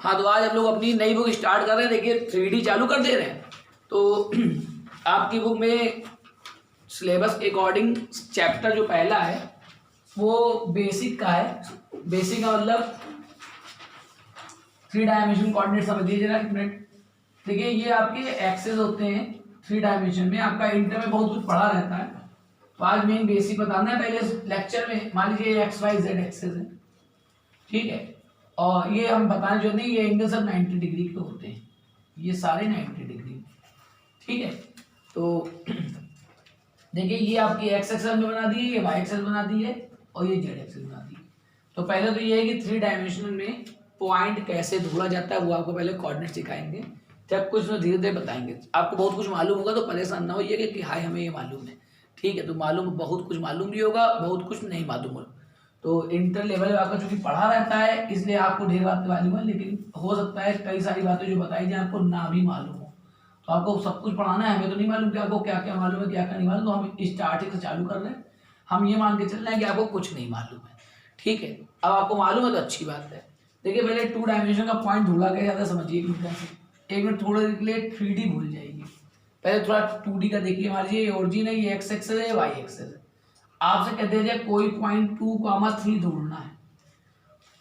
हाँ, तो आज हम लोग अपनी नई बुक स्टार्ट कर रहे हैं। देखिए 3D चालू कर दे रहे हैं। तो आपकी बुक में सिलेबस के अकॉर्डिंग चैप्टर जो पहला है वो बेसिक का है। बेसिक का मतलब 3 डायमेंशन कोऑर्डिनेट समझिए जरा एक मिनट। देखिए ये आपके एक्सेस होते हैं 3 डायमेंशन में। आपका इंटर में बहुत कुछ पढ़ा रहता है, तो आज मेन बेसिक बताना है। पहले लेक्चर में मान लीजिए एक्स वाई जेड एक्सेस है, ठीक है, और ये हम बताने जो नहीं, ये एंगल सब 90 डिग्री के होते हैं, ये सारे 90 डिग्री, ठीक है। तो देखिए ये आपकी एक्स एक्सेस में बना दी है, ये वाई एक्सेस बना दी है और ये जेड एक्सेस बना दी है। तो पहले तो ये है कि 3 डायमेंशन में पॉइंट कैसे ढूंढा जाता है वो आपको पहले कोऑर्डिनेट सिखाएंगे, जब कुछ धीरे धीरे बताएंगे। आपको बहुत कुछ मालूम होगा तो परेशान ना होइए कि हाय हमें ये मालूम है, ठीक है। तो मालूम बहुत कुछ मालूम भी होगा, बहुत कुछ नहीं मालूम होगा। तो इंटर लेवल में आपका चूंकि पढ़ा रहता है इसलिए आपको ढेर बात मालूम है, लेकिन हो सकता है कई सारी बातें जो बताई जाए आपको ना भी मालूम हो। तो आपको सब कुछ पढ़ाना है, हमें तो नहीं मालूम कि आपको क्या क्या मालूम है क्या क्या नहीं मालूम। तो हम स्टार्टिंग से चालू कर रहे हैं, हम ये मान के चल रहे हैं कि आपको कुछ नहीं मालूम है, ठीक है। अब आपको मालूम है तो अच्छी बात है। देखिए पहले 2 डायमेंशन का पॉइंट ढूंढा गया ज़्यादा समझिए एक मिनट थोड़े देर के लिए 3D भूल जाएगी। पहले थोड़ा 2D का देखिए। मान लीजिए ओरिजिन है, ये एक्स एक्सेस है, वाई एक्सेस है। आपसे कहते हैं कोई पॉइंट 2,3 ढूंढना है,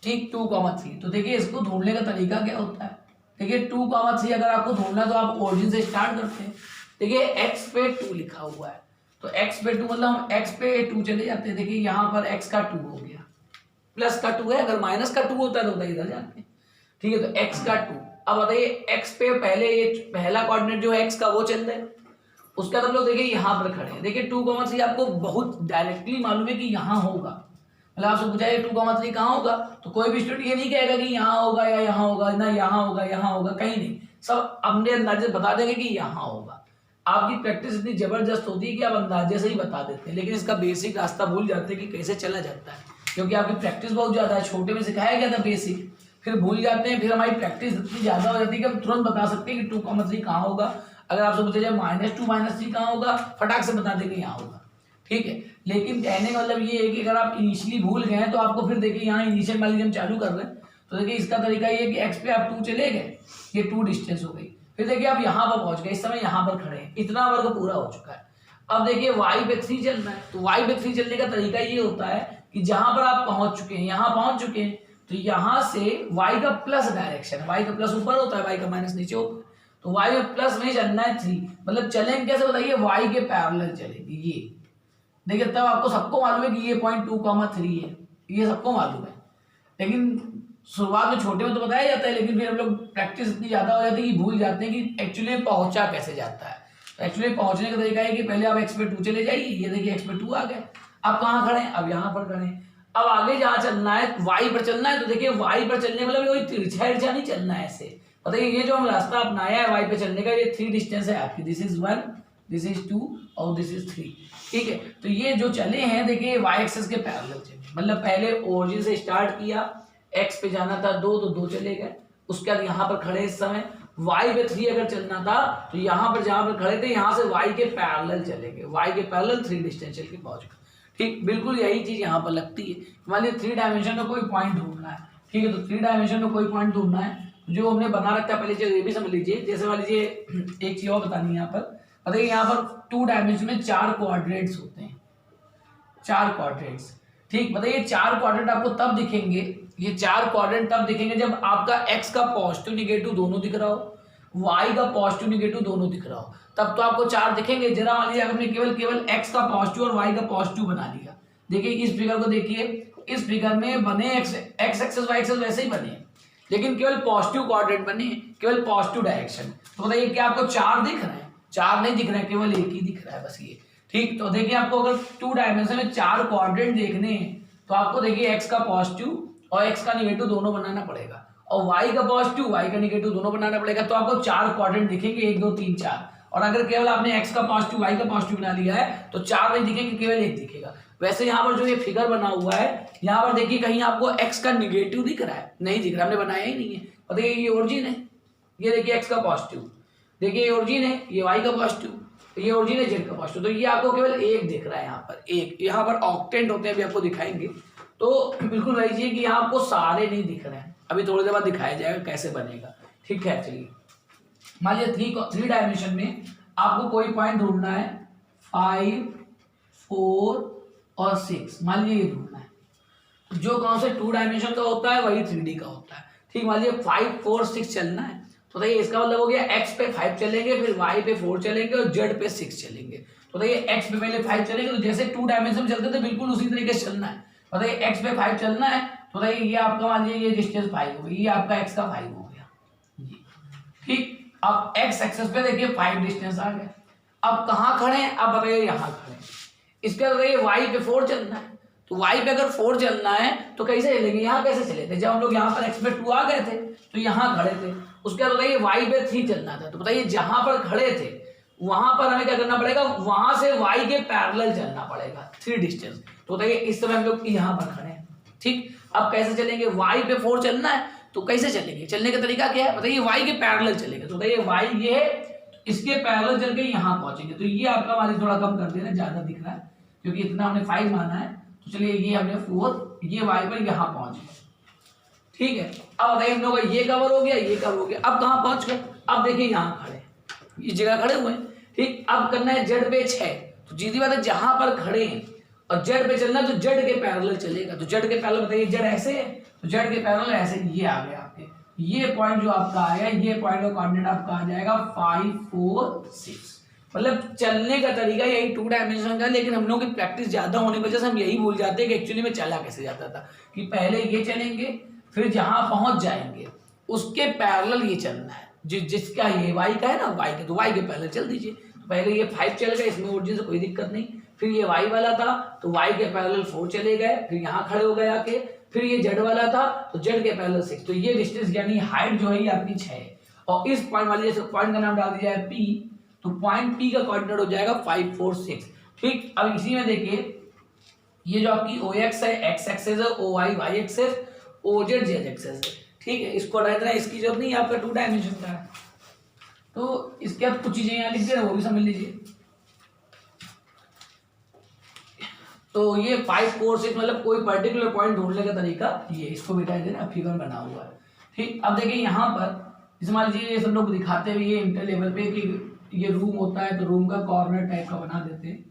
ठीक, 2,3। तो देखिए इसको ढूंढने का तरीका क्या होता है। देखिए 2,3 अगर आपको ढूंढना तो आप ओरिजिन से स्टार्ट करते हैं। देखिए x पे 2 लिखा हुआ है, तो x पे 2 मतलब हम x पे 2 चले जाते हैं। देखिए यहाँ पर x का 2 हो गया, प्लस का 2 है, अगर माइनस का 2 होता है तो उधर इधर जाते हैं, ठीक है। तो x का 2। अब बताइए x पे पहले ये पहला कोऑर्डिनेट जो है x का वो चल रहा है, उसका हम लोग देखिए यहाँ पर खड़े हैं। देखिए 2,3 आपको बहुत डायरेक्टली मालूम है कि यहाँ होगा। मतलब आपसे पूछा है 2,3 कहाँ होगा, तो कोई भी स्टूडेंट ये नहीं कहेगा कि यहाँ होगा या यहाँ होगा, ना यहाँ होगा यहाँ होगा, कहीं नहीं, सब अपने अंदाजे बता देंगे कि यहाँ होगा। आपकी प्रैक्टिस इतनी जबरदस्त होती है कि आप अंदाजे से ही बता देते हैं, लेकिन इसका बेसिक रास्ता भूल जाते हैं कि कैसे चला जाता है, क्योंकि आपकी प्रैक्टिस बहुत ज्यादा है। छोटे में सिखाया गया था बेसिक, फिर भूल जाते हैं, फिर हमारी प्रैक्टिस इतनी ज्यादा हो जाती है कि हम तुरंत बता सकते हैं कि 2,3 कहाँ होगा। अगर आपसे पूछा जाए -2 -3 कहाँ होगा, फटाक से बता देंगे यहाँ होगा, ठीक है। लेकिन कहने का मतलब ये है कि अगर आप इनिशियली भूल गए हैं तो आपको फिर देखिए यहाँ इनिशियल मान लीजिए हम चालू कर रहे हैं, तो देखिए इसका तरीका ये है कि एक्स पे आप 2 चले गए, ये 2 डिस्टेंस हो गई। फिर देखिए आप यहाँ पर पहुंच गए, इस समय यहाँ पर खड़े हैं, इतना वर्ग पूरा हो चुका है। अब देखिए वाई पे 3 चलना है, तो वाई पे 3 चलने का तरीका ये होता है कि जहां पर आप पहुंच चुके हैं, यहाँ पहुंच चुके हैं, तो यहाँ से वाई का प्लस डायरेक्शन है, वाई का प्लस ऊपर होता है, वाई का माइनस नीचे होता है। तो वाई में प्लस में चलना है 3, मतलब चलेंगे कैसे बताइए, वाई के पैरेलल चलेंगे। ये देखिए तब आपको सबको मालूम है कि ये पॉइंट 2,3 है, ये सबको मालूम है। लेकिन शुरुआत में छोटे में तो बताया जाता है, लेकिन फिर हम लोग प्रैक्टिस इतनी ज्यादा हो जाती है कि भूल जाते हैं कि एक्चुअली पहुंचा कैसे जाता है। तो एक्चुअली पहुंचने का तरीका है कि पहले आप x पे 2 चले जाइए। ये देखिए x पे 2 आ गए, अब कहाँ खड़े हैं, अब यहाँ पर खड़े हैं। अब आगे जहाँ चलना है y पर चलना है, तो देखिए y पर चलने मतलब कोई तिरछा तिरछा नहीं चलना है ऐसे। बताइए ये जो हम रास्ता अपनाया है y पे चलने का, ये 3 डिस्टेंस है आपकी, दिस इज 1, दिस इज 2 और दिस इज 3, ठीक है। तो ये जो चले हैं देखिए y एक्सिस के पैरेलल चले, मतलब पहले ओरिजिन से स्टार्ट किया, x पे जाना था 2 तो 2 चले गए, उसके बाद यहाँ पर खड़े इस समय y पे 3 अगर चलना था तो यहाँ पर जहाँ पर खड़े थे यहाँ से y के पैरेलल चलेंगे, y के पैरेलल 3 डिस्टेंस चल के पहुंच गए, ठीक। बिल्कुल यही चीज यहाँ पर लगती है। मान लीजिए 3 डायमेंशन में कोई पॉइंट ढूंढना है, ठीक है। तो 3 डायमेंशन में कोई पॉइंट ढूंढना है, जो हमने बना रखा है पहले चीज ये भी समझ लीजिए। जैसे मान लीजिए एक चीज और बतानी है यहाँ पर, बताइए यहाँ पर 2 डायमेंशन में 4 कोऑर्डिनेट्स होते हैं, 4 कोऑर्डिनेट्स, ठीक। बताइए 4 कोऑर्डिनेट आपको तब दिखेंगे, ये 4 कोऑर्डिनेट तब दिखेंगे जब आपका x का पॉजिटिव निगेटिव दोनों दिख रहा हो, y का पॉजिटिव निगेटिव दोनों दिख रहा हो, तब तो आपको 4 दिखेंगे। जरा मान लीजिए हमने केवल x का पॉजिटिव और y का पॉजिटिव बना लिया। देखिए इस फिगर को देखिए, इस फिगर में बने x एक्सेस y एक्सेस वैसे ही बने, लेकिन केवल पॉजिटिव कोऑर्डिनेट बने, केवल पॉजिटिव डायरेक्शन। तो बताइए क्या आपको 4 दिख रहे हैं, 4 नहीं दिख रहे हैं, केवल एक ही दिख रहा है बस ये, ठीक। तो देखिए आपको अगर 2 डायमेंशन में 4 कोऑर्डिनेट देखने हैं तो आपको देखिए x का पॉजिटिव और x का निगेटिव दोनों बनाना पड़ेगा, और y का पॉजिटिव y का निगेटिव दोनों बनाना पड़ेगा। तो आपको 4 कोऑर्डिनेट दिखेंगे, 1 2 3 4। और अगर केवल आपने x का पॉजिटिव y का पॉजिटिव बना लिया है तो 4 नहीं दिखेंगे, केवल 1 दिखेगा। वैसे यहाँ पर जो ये फिगर बना हुआ है, यहाँ पर देखिए कहीं आपको x का निगेटिव दिख रहा है, नहीं दिख रहा, हमने बनाया ही नहीं है। बताइए ये ओरिजिन है, ये देखिए x का पॉजिटिव, देखिए ये ओरिजिन है, ये y का पॉजिटिव, ये ओरिजिन है z का पॉजिटिव। तो ये आपको केवल 1 दिख रहा है यहाँ पर, एक यहाँ पर ऑक्टेंट होते हैं, अभी आपको दिखाएंगे। तो बिल्कुल वही चीज कि यहाँ आपको सारे नहीं दिख रहे हैं, अभी थोड़ी देर बाद दिखाया जाएगा कैसे बनेगा। ठीक है, चलिए मान लीजिए थ्री डायमेंशन में आपको कोई पॉइंट ढूंढना है 5, 4 और 6, मान लीजिए ये ढूंढना है। तो जो कौन से 2 डायमेंशन का होता है वही 3D का होता है। ठीक, मान लीजिए 5, 4, 6 चलना है, तो देखिए इसका मतलब हो गया x पे 5 चलेंगे, फिर y पे 4 चलेंगे और z पे 6 चलेंगे। तो देखिए x पे पहले 5 चलेंगे, तो जैसे 2 डायमेंशन में चलते थे बिल्कुल उसी तरीके से चलना है। तो देखिए x पे 5 चलना है, तो देखिए ये आपका मान लीजिए ये डिस्टेंस 5 हो गई, ये आपका x का 5 हो गया। ठीक, अब x एक्सिस पे देखिए 5 डिस्टेंस आ गया। अब कहाँ खड़े हैं, अब बताइए यहाँ खड़े हैं। इसके बाद देखिए y पे 4 चलना है, तो y पे अगर 4 चलना है तो कैसे चलेंगे, यहाँ कैसे चले थे, जब हम लोग यहाँ पर x पे 2 आ गए थे तो यहाँ खड़े थे। उसके बाद बताइए y पे 3 चलना था, तो बताइए जहां पर खड़े थे वहां पर हमें क्या करना पड़ेगा, वहां से y के पैरेलल चलना पड़ेगा 3 डिस्टेंस। तो बताइए इस समय हम लोग यहाँ पर खड़े हैं। ठीक, अब कैसे चलेंगे, y पे 4 चलना है तो कैसे चलेंगे, चलने का तरीका क्या है, बताइए y के पैरेलल चलेंगे। तो बताइए y ये है, इसके पैरेलल चल के यहाँ पहुंचेंगे। तो ये आपका मान थोड़ा कम कर देना, ज्यादा दिख रहा है क्योंकि इतना हमने 5 माना है। तो चलिए ये हमने 4, ये y पर यहाँ पहुंच गए। ठीक है, अब बताइए हम लोग ये कवर हो गया, ये कवर हो गया, अब कहाँ पहुंच गए, अब देखिए यहाँ खड़े, इस जगह खड़े हुए हैं। ठीक, अब करना है z पे 6, तो सीधी बात है जहां पर खड़े हैं और z पे चलना तो z के पैरेलल चलेगा। तो z के पैरेलल बताइए z ऐसे है, तो z के पैरेलल ऐसे, ये आ गया आपके, ये पॉइंट जो आपका आया, ये पॉइंट का कोऑर्डिनेट आपका आ जाएगा 5, 4, 6। मतलब चलने का तरीका यही 2 डायमेंशन का, लेकिन हम लोग की प्रैक्टिस ज्यादा होने की वजह से हम यही भूल जाते हैं कि एक्चुअली में चला कैसे जाता था, कि पहले ये चलेंगे फिर जहां पहुंच जाएंगे उसके पैरेलल ये चलना है, जिसका ये y का है ना, y के, तो y के पैरेलल चल दीजिए। तो पहले ये 5 चल गए, इसमें ओरिजिन से कोई दिक्कत नहीं, फिर ये y वाला था तो y के पैरेलल 4 चले गए, फिर यहाँ खड़े हो गए आके, फिर ये z वाला था तो z के पैरेलल 6। तो ये डिस्टेंस यानी हाइट जो है ये आपकी 6 है। और इस पॉइंट वाली जैसे पॉइंट का नाम डाल दिया है P, तो पॉइंट P का कोऑर्डिनेट हो जाएगा 5, 4, 6। ठीक, अब इसी में देखिए ये जो आपकी OX है x एक्सेस है, OY y axis, OZ z axis है। ठीक है, इसको हटा देना, इसकी जरूरत नहीं, आपका 2 डायमेंशन का है। तो इसके बाद कुछ चीजें यहाँ लिख दे रहे वो भी समझ लीजिए। तो ये 5, 4, 6 मतलब कोई पर्टिकुलर पॉइंट ढूंढने का तरीका ये, इसको बिठा देना, फिगर बना हुआ है। ठीक, अब देखिए यहाँ पर जैसे मान लीजिए ये सब लोग दिखाते हुए ये इंटर लेवल पे कि ये रूम होता है तो रूम का कॉर्नर टाइप का बना देते हैं।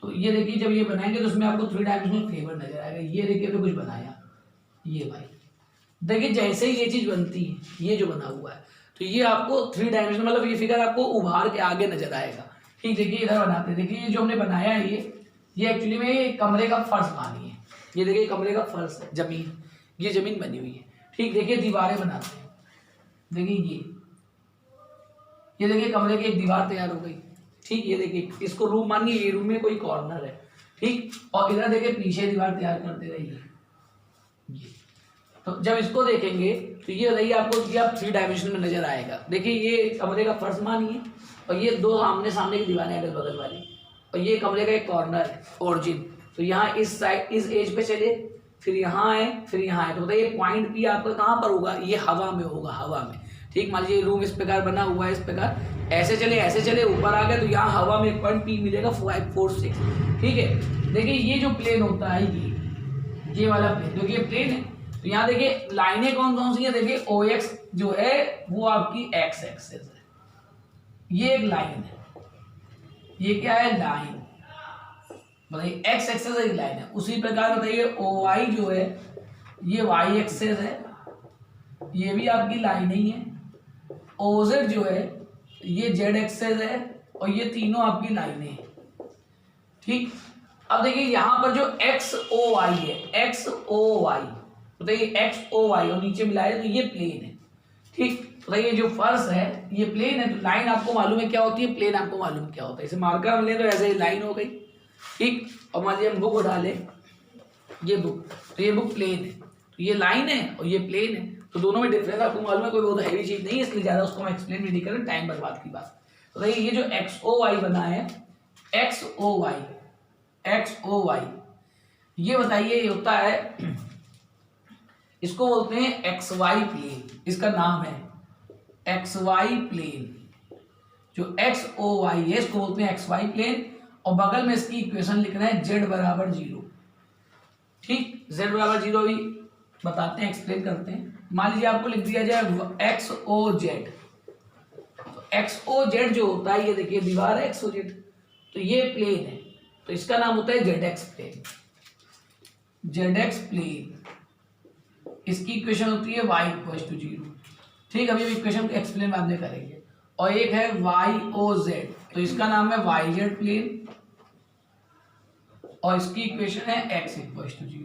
तो ये देखिए जब ये बनाएंगे तो उसमें आपको 3 डायमेंशनल फ्लेवर नजर आएगा। ये देखिए तो कुछ बनाया, ये भाई देखिए जैसे ही ये चीज बनती है, ये जो बना हुआ है, तो ये आपको 3 डायमेंशन मतलब ये फिगर आपको उभार के आगे नजर आएगा। ठीक, देखिए इधर बनाते हैं, देखिए ये जो हमने बनाया है ये एक्चुअली में कमरे का फर्श मानिए, ये देखिए कमरे का फर्श है, जमीन, ये जमीन बनी हुई है। ठीक, देखिए दीवारें बनाते हैं, देखिए ये देखिए कमरे की एक दीवार तैयार हो गई। ठीक, ये देखिए इसको रूम मानिए, ये रूम में कोई कॉर्नर है। ठीक, और इधर देखिए पीछे दीवार तैयार करते रहिए। तो जब इसको देखेंगे तो ये बताइए आपको कि आप 3 डायमेंशन में नजर आएगा। देखिए ये कमरे का फर्श मानिए और ये 2 आमने सामने की दीवारें अगल बगल वाली, और ये कमरे का एक कॉर्नर है ओरिजिन। तो यहाँ इस साइड इस एज पे चले, फिर यहाँ है, फिर यहाँ है, तो बताइए पॉइंट P आपका कहाँ पर होगा, ये हवा में होगा, हवा में। ठीक, मान लीजिए रूम इस प्रकार बना हुआ है, इस प्रकार ऐसे चले ऊपर आ गए तो यहाँ हवा में एक पॉइंट P मिलेगा 5, 4, 6। ठीक है, देखिए ये जो प्लेन होता है ये वाला प्लेन, देखिए प्लेन है, तो यहाँ देखिए लाइनें कौन कौन सी है, देखिए OX जो है वो आपकी x एक्सेस है, ये एक लाइन है, ये क्या है लाइन, बताइए x एक्सेस एक लाइन है। उसी प्रकार बताइए OY जो है ये y एक्सेस है, ये भी आपकी लाइन ही है। OZ जो है ये z एक्सेस है और ये तीनों आपकी लाइनें हैं। ठीक, अब देखिए यहाँ पर जो XOY है, XOY बताइए XOY और नीचे मिलाए तो ये प्लेन है। ठीक, बताइए जो फर्श है ये प्लेन है, तो लाइन आपको मालूम है क्या होती है, प्लेन आपको मालूम क्या होता है, इसे मार्कर मिले तो ऐसे ही लाइन हो गई। ठीक, और मान लीजिए हम बुक उठा लें, ये बुक, तो ये बुक प्लेन है, तो ये लाइन है और ये प्लेन है, तो दोनों में डिफरेंस आपको मालूम है, कोई बहुत हैवी चीज नहीं है, इसलिए ज्यादा उसको हम एक्सप्लेन भी नहीं करें, टाइम बर्बाद की बात। तो देखिए ये जो XOY बना है, XOY ये बताइए ये होता है, इसको बोलते हैं XY प्लेन, इसका नाम है XY प्लेन। जो XOY है इसको बोलते हैं XY प्लेन, और बगल में इसकी इक्वेशन लिखना है z बराबर 0। ठीक, z बराबर 0 भी बताते हैं, एक्सप्लेन करते हैं। मान लीजिए आपको लिख दिया जाए एक्स ओ जेड, तो एक्स ओ जेड जो होता है, ये देखिए दीवार है एक्स ओ जेड, तो ये प्लेन है, तो इसका नाम होता है Z X plane, Z X plane. इसकी इक्वेशन होती है y इक्वल टू 0। ठीक, अभी इक्वेशन एक्सप्लेन बाद में करेंगे। और एक है वाई ओ जेड, तो इसका नाम है वाई जेड प्लेन, और इसकी इक्वेशन है x इक्वल टू 0।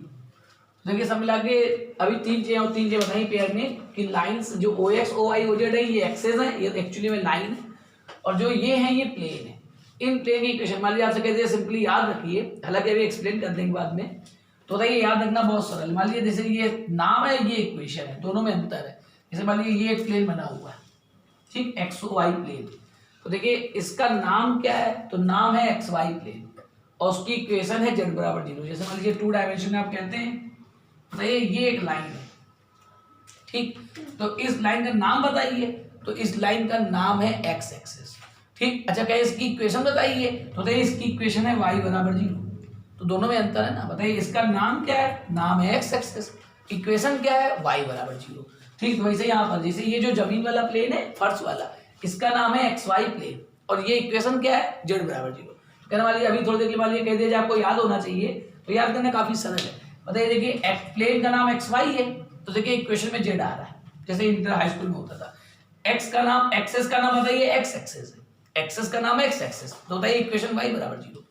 देखिए सब मिला के अभी तीन चीजें बताई पेयर में कि लाइंस जो O X O Y O Z है ये एक्सेस है, ये एक्चुअली में लाइन है, और जो ये है ये प्लेन है। इन प्लेन की इक्वेशन मान लीजिए आपसे कहते हैं सिंपली याद रखिए, हालांकि अभी एक्सप्लेन कर देंगे बाद में, तो बताइए याद रखना बहुत सरल। मान लीजिए जैसे ये नाम है, ये इक्वेशन है, दोनों में अंतर है। जैसे मान लीजिए ये एक प्लेन बना हुआ है, ठीक, एक्स वाई प्लेन, तो देखिए इसका नाम क्या है, तो नाम है एक्स वाई प्लेन, और उसकी इक्वेशन है जेड बराबर 0। जैसे मान लीजिए 2 डायमेंशन में आप कहते हैं, बताइए ये एक लाइन है, ठीक, तो इस लाइन का नाम बताइए, तो इस लाइन का नाम है एक्स एक्सिस, ठीक। अच्छा कहे इसकी इक्वेशन बताइए, तो बताइए इसकी इक्वेशन है y बराबर 0, तो दोनों में अंतर है ना। बताइए इसका नाम क्या है, नाम है एक्स एक्सिस, इक्वेशन क्या है y बराबर 0, ठीक। तो वैसे यहाँ पर जैसे ये जो जमीन वाला प्लेन है, फर्श वाला, इसका नाम है एक्स वाई प्लेन, और ये इक्वेशन क्या है, जेड बराबर 0। कहने वाली अभी थोड़ी देर के बाद ये कह दिया आपको याद होना चाहिए, तो याद करना काफी सरल है। बताइए देखिए प्लेन का नाम एक्स वाई है, तो देखिए इक्वेशन में जेड आ रहा है, जैसे इंटर हाई स्कूल में होता था। एक्स का नाम, एक्सेस का नाम बताइए एक्स एक्सेस है, एक्सेस का नाम एक्स एक्सेस, तो बताइए इक्वेशन y बराबर 0।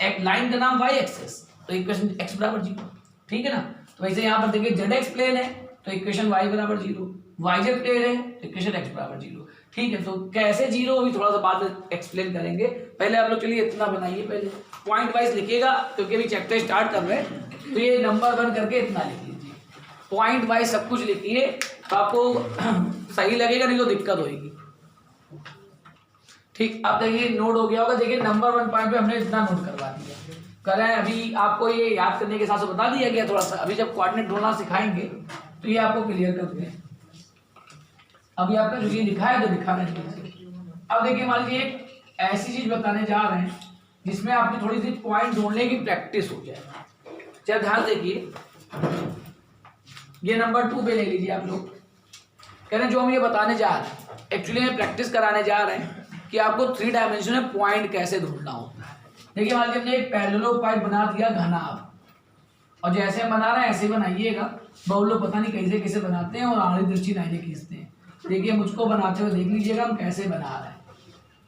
एक लाइन का नाम y एक्सेस, तो इक्वेशन x बराबर 0, ठीक है ना। तो वैसे यहाँ पर देखिए जेड एक्स प्लेन है, तो इक्वेशन y बराबर 0, वाई जेड प्लेन है, तो इक्वेशन x बराबर 0, ठीक है। तो कैसे 0 अभी थोड़ा सा बाद में एक्सप्लेन करेंगे, पहले आप लोग चलिए इतना बनाइए, पहले पॉइंट वाइज लिखिएगा, क्योंकि अभी चैप्टर स्टार्ट कर रहे हैं, तो ये नंबर 1 करके इतना लिख लीजिए, पॉइंट वाइज सब कुछ लिखिए, तो आपको सही लगेगा, नहीं तो दिक्कत होगी, ठीक। अब देखिए नोट हो गया होगा, देखिए नंबर 1 पॉइंट पे हमने इतना नोट करवा दिया, करें अभी आपको ये याद करने के साथ से बता दिया गया थोड़ा सा। अभी जब कोऑर्डिनेट ढूंढना सिखाएंगे तो ये आपको क्लियर कर दें। अभी आपका जो ये लिखा है तो लिखा नहीं। अब देखिए मान लीजिए एक ऐसी चीज बताने जा रहे हैं जिसमें आपकी थोड़ी सी पॉइंट ढूंढने की प्रैक्टिस हो जाए। चलिए ध्यान देखिए, ये नंबर 2 पे ले लीजिए आप लोग। कह रहे हैं जो हम ये बताने जा रहे हैं एक्चुअली में प्रैक्टिस कराने जा रहे हैं कि आपको 3 डायमेंशन में पॉइंट कैसे ढूंढना होता है। देखिए मान लीजिए हमने एक पैरेललोपाइड बना दिया घनाभ, और जैसे हम बना रहे हैं ऐसे बनाइएगा। बहुत लोग पता नहीं कैसे कैसे बनाते हैं और आड़ी तिरछी लाइनें खींचते हैं। देखिए मुझको बनाते हुए देख लीजिएगा हम कैसे बना रहे हैं।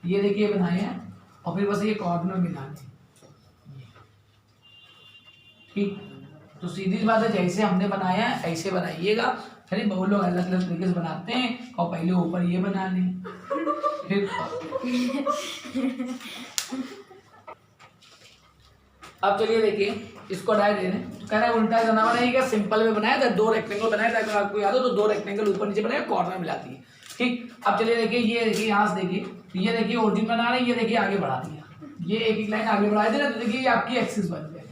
ये देखिए बनाए हैं, और फिर बस ये कॉर्नर मिलाने, ठीक। तो सीधी बात है, जैसे हमने बनाया है ऐसे बनाइएगा। अरे बहुत लोग अलग अलग तरीके से बनाते हैं, और पहले ऊपर ये बना लें, फिर अब चलिए देखिए इसको हटा दे रहे हैं। तो कह रहे हैं उल्टा बना बनाइएगा, सिंपल में बनाया था, 2 रेक्टेंगल बनाया था, अगर आपको याद हो तो 2 रेक्टेंगल ऊपर नीचे बनाया, कॉर्नर मिलाती है, ठीक। अब चलिए देखिए, ये देखिए यहाँ से देखिए, ये देखिए ओरिजिन बना रहे हैं, ये देखिए आगे बढ़ा दिया, ये एक एक लाइन आगे बढ़ा दी ना, तो देखिए ये आपकी एक्सिस बन गया।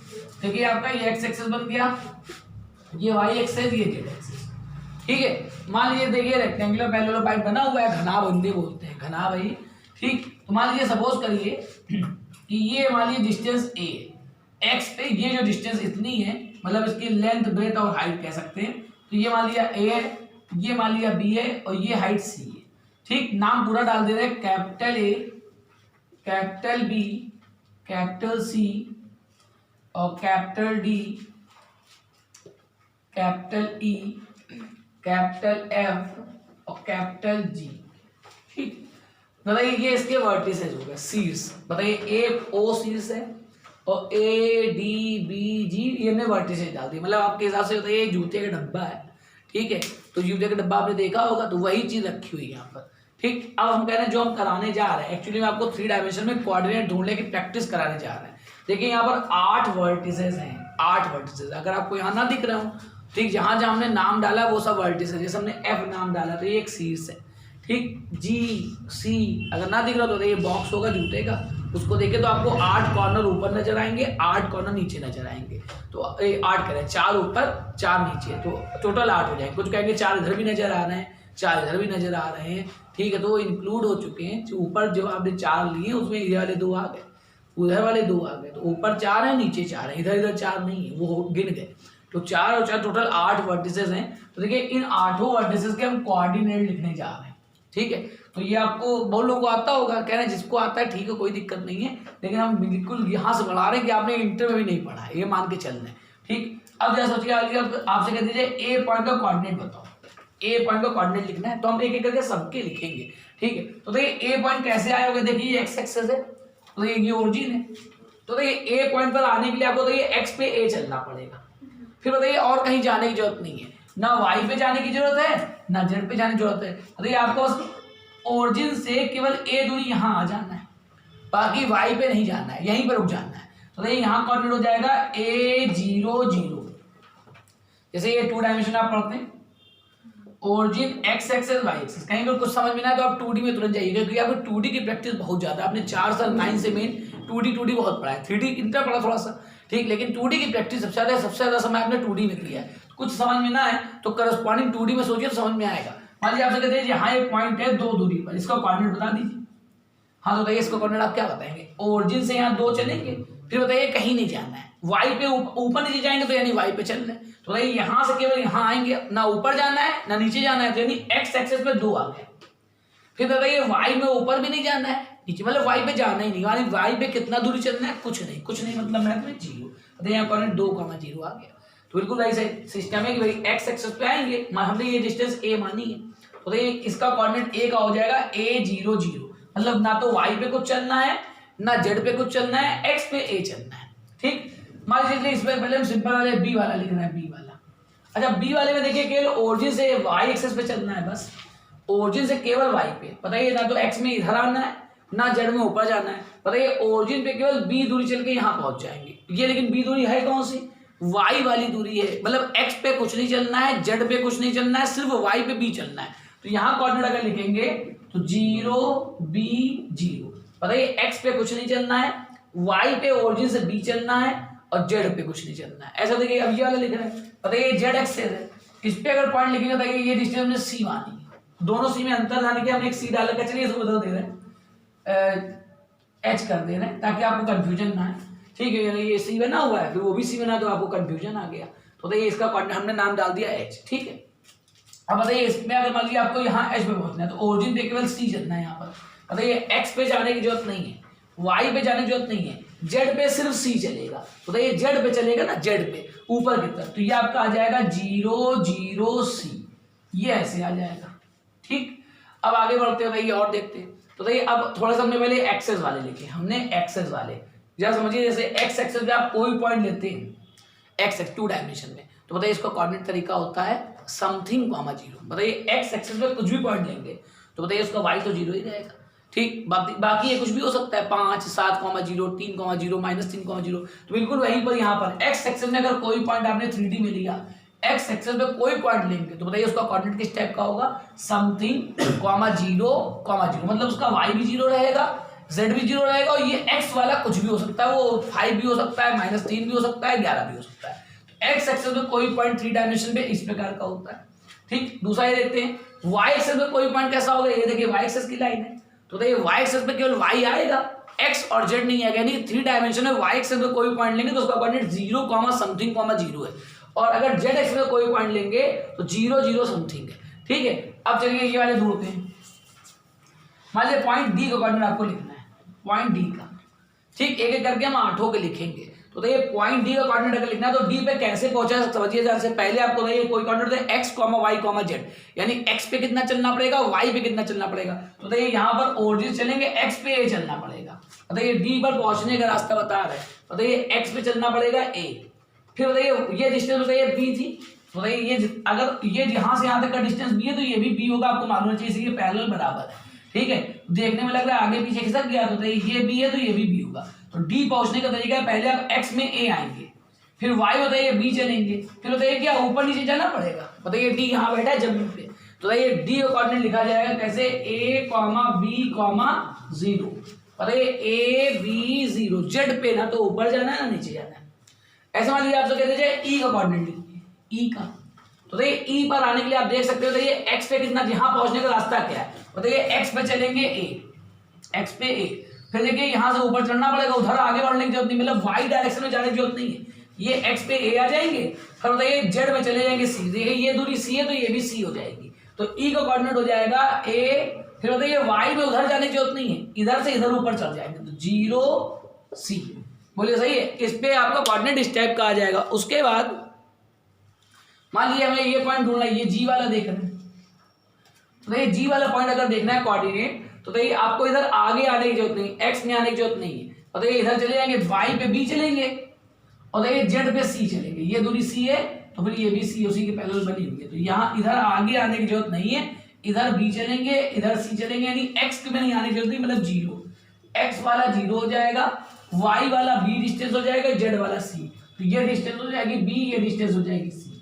देखिए आपका ये एक्स एक्सिस बन गया, ये वाई एक्सिस, ये जेड एक्सिस, ठीक है। मान लीजिए देखिए रेक्टेंगुलर पैरेललोपाइड बना हुआ है, घनाभ हिंदी बोलते हैं, घनाभ भाई, ठीक। तो मान लीजिए सपोज करिए कि ये मान लीजिए डिस्टेंस ए, एक्स पे ये जो डिस्टेंस इतनी है, मतलब इसकी लेंथ ब्रेथ और हाइट कह सकते हैं। तो ये मान लिया ए है, ये मान लिया बी है, और ये हाइट सी है, ठीक। नाम पूरा डाल दे रहे हैं, capital A, capital B, capital C, और capital D, capital E, capital F, और कैपिटल जी, ठीक। बताइए ये इसके वर्टिसेस हो गए, शीर्ष। बताइए एक ओ शीर्ष है, और ए डी बी जी ये ने वर्टिसेस डाल दिए। मतलब आपके हिसाब से बताइए जूते का डब्बा है, ठीक है। तो जूते का डब्बा आपने देखा होगा, तो वही चीज रखी हुई है यहाँ पर, ठीक। अब हम कह रहे हैं जो हम कराने जा रहे हैं एक्चुअली में आपको 3 डायमेंशन में कोऑर्डिनेट ढूंढने की प्रैक्टिस कराने जा रहे हैं। देखिए यहाँ पर 8 वर्टिसेस हैं, 8 वर्टिसेस। अगर आपको यहाँ ना दिख रहा हो, ठीक, जहां जहां हमने नाम डाला वो सब वर्टिसेस। जैसे हमने एफ नाम डाला तो ये एक शीर्ष है, ठीक। जी सी अगर ना दिख रहा तो ये बॉक्स होगा जूते का, उसको देखे तो आपको 8 कॉर्नर ऊपर नजर आएंगे, 8 कॉर्नर नीचे नजर आएंगे। तो 8 करें, 4 ऊपर 4 नीचे, तो टोटल 8 हो जाएंगे। कुछ कहेंगे 4 इधर भी नजर आ रहे हैं, 4 इधर भी नजर आ रहे हैं, ठीक है। तो वो इंक्लूड हो चुके हैं। जो ऊपर जो आपने 4 लिए उसमें इधर वाले 2 आ गए, उधर वाले 2 आ गए, तो ऊपर 4 है, नीचे 4 है, इधर इधर 4 नहीं है, वो गिन गए। तो 4 और 4 टोटल 8 वर्टिसेस हैं। तो देखिए इन 8 वर्टिसेस के हम कोऑर्डिनेट लिखने जा रहे हैं, ठीक है। तो ये आपको बहुत लोगों को आता होगा, कह रहे हैं जिसको आता है ठीक है कोई दिक्कत नहीं है, लेकिन हम बिल्कुल यहाँ से बढ़ा रहे हैं कि आपने इंटर में भी नहीं पढ़ा है, ये मान के चल रहे हैं, ठीक। अब जैसा सोचिए आपसे कह दीजिए ए पॉइंट का कोऑर्डिनेट बताओ, ए पॉइंट का कोऑर्डिनेट लिखना है, तो हम एक एक करके सबके लिखेंगे, ठीक है। तो देखिए ए पॉइंट कैसे आया होगा, देखिए ये एक्स एक्सेस है, तो देखिए ये ओरिजिन है, तो देखिए ए पॉइंट पर आने के लिए आपको देखिए एक्स पे ए चलना पड़ेगा, फिर बताइए और कहीं जाने की जरूरत नहीं है, ना वाई पे जाने की जरूरत है ना जेड पे जाने की जरूरत है। देखिए आपको ओरिजिन से केवल ए दूरी यहाँ आ जाना है, बाकी वाई पे नहीं जाना है, यहीं पर रुक जाना है। तो देखिए यहाँ कोऑर्डिनेट हो जाएगा a0 0, जैसे ये 2 डायमेंशन आप पढ़ते हैं, origin X axis Y axis, कहीं पर कुछ समझ में ना आए तो आप 2D में तुरंत जाइएगा, क्योंकि आपको 2D की प्रैक्टिस बहुत ज्यादा है, आपने 4 साल 9 से मेन 2D बहुत पढ़ा है, 3D इंटर पढ़ा थोड़ा सा, ठीक, लेकिन 2D की प्रैक्टिस सबसे ज्यादा समय आपने 2D में किया है। कुछ समझ में ना आए तो करस्पॉन्डिंग 2D में सोचिए तो समझ में आएगा। मान लीजिए आपसे कहते हैं यहाँ एक पॉइंट है 2 दूरी पर, इसका कोऑर्डिनेट बता दीजिए। हाँ तो बताइए इसका कोऑर्डिनेट आप क्या बताएंगे, ओरिजिन से यहाँ 2 चलेंगे, फिर बताइए कहीं नहीं जाना है, वाई पे ऊपर नीचे जाएंगे तो यानी वाई पे चल रहे हैं, तो बताइए यहाँ से केवल यहाँ आएंगे, ना ऊपर जाना है ना नीचे जाना है, तो यानी एक्स एक्सेस पे 2 आ गए। फिर बताइए वाई में ऊपर भी नहीं जाना है नीचे, मतलब वाई पे जाना ही नहीं, यानी वाई पे कितना दूरी चलना है, कुछ नहीं मतलब मैथ में 0, बताइए यहाँ कोऑर्डिनेट 2,0 आ गया। तो बिल्कुल वैसे सिस्टम है कि भाई एक्स एक्सेस पे आएंगे, हमने ये डिस्टेंस ए मानी है, तो देखिए इसका कोऑर्डिनेट ए का हो जाएगा a0 0, मतलब ना तो y पे कुछ चलना है ना z पे कुछ चलना है, x पे a चलना है, ठीक। मान लीजिए इसमें पहले हम सिंपल वाले b वाला लिखना है, b वाला। अच्छा b वाले में देखिए केवल ओरिजिन से y एक्सेस पे चलना है, बस ओरिजिन से केवल y पे, बताइए ना तो x में इधर आना है ना z में ऊपर जाना है, बताइए ओरिजिन पे केवल b दूरी चल के यहाँ पहुंच जाएंगे, ये लेकिन b दूरी है कौन सी, y वाली दूरी है, मतलब x पे कुछ नहीं चलना है, z पे कुछ नहीं चलना है, सिर्फ y पे b चलना है। तो यहाँ कोऑर्डिनेट अगर लिखेंगे तो 0 b 0, बताइए x पे कुछ नहीं चलना है, y पे ओरिजिन से b चलना है और z पे कुछ नहीं चलना है, ऐसा देखिए अब ये वाला लिख रहे हैं, बताइए z एक्सेस है, इस पे अगर पॉइंट लिखेंगे बताइए ये डिस्टेंस हमने c मानी, दोनों c में अंतर लाने के हमने एक c डाल रखा, चलिए इसको बदल दे रहे हैं h कर दे रहे हैं ताकि आपको कंफ्यूजन ना आए, ठीक है। ये c बना हुआ है फिर वो भी c बना, तो आपको कंफ्यूजन आ गया, तो देखिए इसका कोऑर्डिनेट हमने नाम डाल दिया h, ठीक है। अब बताइए इसमें अगर मान लीजिए आपको यहाँ h पे पहुंचना है तो ओरिजिन पे केवल c चलना है, यहाँ पर बताइए x पे जाने की जरूरत नहीं है, y पे जाने की जरूरत नहीं है, z पे सिर्फ c चलेगा, बताइए z पे चलेगा ना, z पे ऊपर की तरफ, तो ये आपका आ जाएगा 0 0 c, ये ऐसे आ जाएगा, ठीक। अब आगे बढ़ते हैं और देखते हैं, तो बताइए अब थोड़ा सा हमने पहले एक्सेस वाले लिखे, हमने एक्सेस वाले जरा समझिए, जैसे एक्स एक्सेस पे आप कोई पॉइंट लेते हैं एक्स 2 डायमेंशन में, तो बताइए इसका कोऑर्डिनेट तरीका होता है समथिंग कॉमा 0, बताइए एक्स एक्सेस पे कुछ भी पॉइंट लेंगे तो बताइए उसका वाई तो 0 ही रहेगा, ठीक। बाकी ये कुछ भी हो सकता है, 5 7 0 3 0 -3 0, तो बिल्कुल वहीं पर यहाँ पर एक्स एक्सेस में अगर कोई पॉइंट आपने 3D में लिया, एक्स एक्सेस पे कोई पॉइंट लेंगे तो बताइए उसका कोऑर्डिनेट किस टाइप का होगा, समथिंग कॉमा 0, मतलब उसका वाई भी 0 रहेगा, z भी 0 रहेगा, और ये x वाला कुछ भी हो सकता है, वो 5 भी हो सकता है, -3 भी हो सकता है, 11 भी हो सकता है। तो x एक्सेस में कोई पॉइंट 3 डायमेंशन पे इस प्रकार का होता है, ठीक। दूसरा ये देखते हैं y एक्सेस में कोई पॉइंट कैसा होगा, ये देखिए y एक्सेस की लाइन है, तो देखिए y एक्सेस में केवल y आएगा, x और z नहीं आएगा, यानी 3 डायमेंशन में y एक्सेस में कोई पॉइंट लेंगे तो उसका कोऑर्डिनेट 0 समथिंग 0 है, और अगर z एक्सेस में कोई पॉइंट लेंगे तो 0 0 समथिंग है, ठीक है। अब चलिए ये वाले ढूंढते हैं, मान लीजिए पॉइंट डी का कोऑर्डिनेट आपको लिखना है, पॉइंट डी का, ठीक, एक एक करके हम 8 के लिखेंगे। तो देखिए पॉइंट डी का कोऑर्डिनेट अगर लिखना है तो डी पे कैसे पहुंचा समझिए, जैसे पहले आपको देखिए कोई कोऑर्डिनेट है x, y, z, यानी x पे कितना चलना पड़ेगा, y पे कितना चलना पड़ेगा, तो देखिए यहाँ पर ओरिजिन चलेंगे x पे a चलना पड़ेगा, बताइए डी पर पहुंचने का रास्ता बता रहे हैं, बताइए x पे चलना पड़ेगा a, फिर बताइए ये डिस्टेंस बताइए b थी, बताइए ये अगर ये यहाँ से यहाँ तक का डिस्टेंस b है तो ये भी b होगा, आपको मालूम होना चाहिए, ये पैरेलल बराबर है, ठीक है। देखने में लग रहा है आगे पीछे खिसक गया, तो ये b है तो ये भी b होगा, तो d पहुंचने का तरीका है पहले आप x में a आएंगे, फिर y बताइए b चलेंगे, फिर बताइए क्या ऊपर नीचे जाना पड़ेगा, बताइए d यहाँ बैठा है जमीन पे, तो बताइए d का कोऑर्डिनेट लिखा जाएगा कैसे, a, b, 0, बताइए a b 0, z पे ना तो ऊपर जाना है ना नीचे जाना है। ऐसा मान लीजिए आपसे कह दीजिए e का कोऑर्डिनेट लिखिए, e का, तो देखिए e पर आने के लिए आप देख सकते हो, देखिए x पे कितना, यहाँ पहुंचने का रास्ता क्या है, बताइए x पे चलेंगे a, x पे a, फिर देखिए यहाँ से ऊपर चढ़ना पड़ेगा, उधर आगे बढ़ने की जरूरत नहीं, मतलब y डायरेक्शन में जाने की जरूरत नहीं है, ये x पे a आ जाएंगे, फिर बताइए z में चले जाएंगे c, देखिए ये दूरी c है तो ये भी c हो जाएगी, तो e का कोऑर्डिनेट हो जाएगा a, फिर बताइए y में उधर जाने की जरूरत नहीं है, इधर से इधर ऊपर चल जाएंगे तो 0 c, बोलिए सही है। इस पे आपका कोऑर्डिनेट इस टाइप का आ जाएगा। उसके बाद मान लीजिए हमें ये पॉइंट ढूंढना है, ये g वाला देखना है, तो देखिए जी वाला पॉइंट अगर देखना है कोऑर्डिनेट, तो देखिए आपको इधर आगे आने की जरूरत नहीं, x में आने की जरूरत नहीं है, और देखिए इधर चले जाएंगे y पे b चलेंगे, और देखिए z पे c चलेंगे, ये दूरी c है तो फिर ये भी c उसी के पैरेलल बनी हुई है, तो यहाँ इधर आगे आने की जरूरत नहीं है, इधर b चलेंगे इधर c चलेंगे, यानी x में नहीं आने की जरूरत नहीं, मतलब 0, x वाला 0 हो जाएगा, y वाला b डिस्टेंस हो जाएगा, z वाला c, तो ये डिस्टेंस हो जाएगी b, ये डिस्टेंस हो जाएगी c।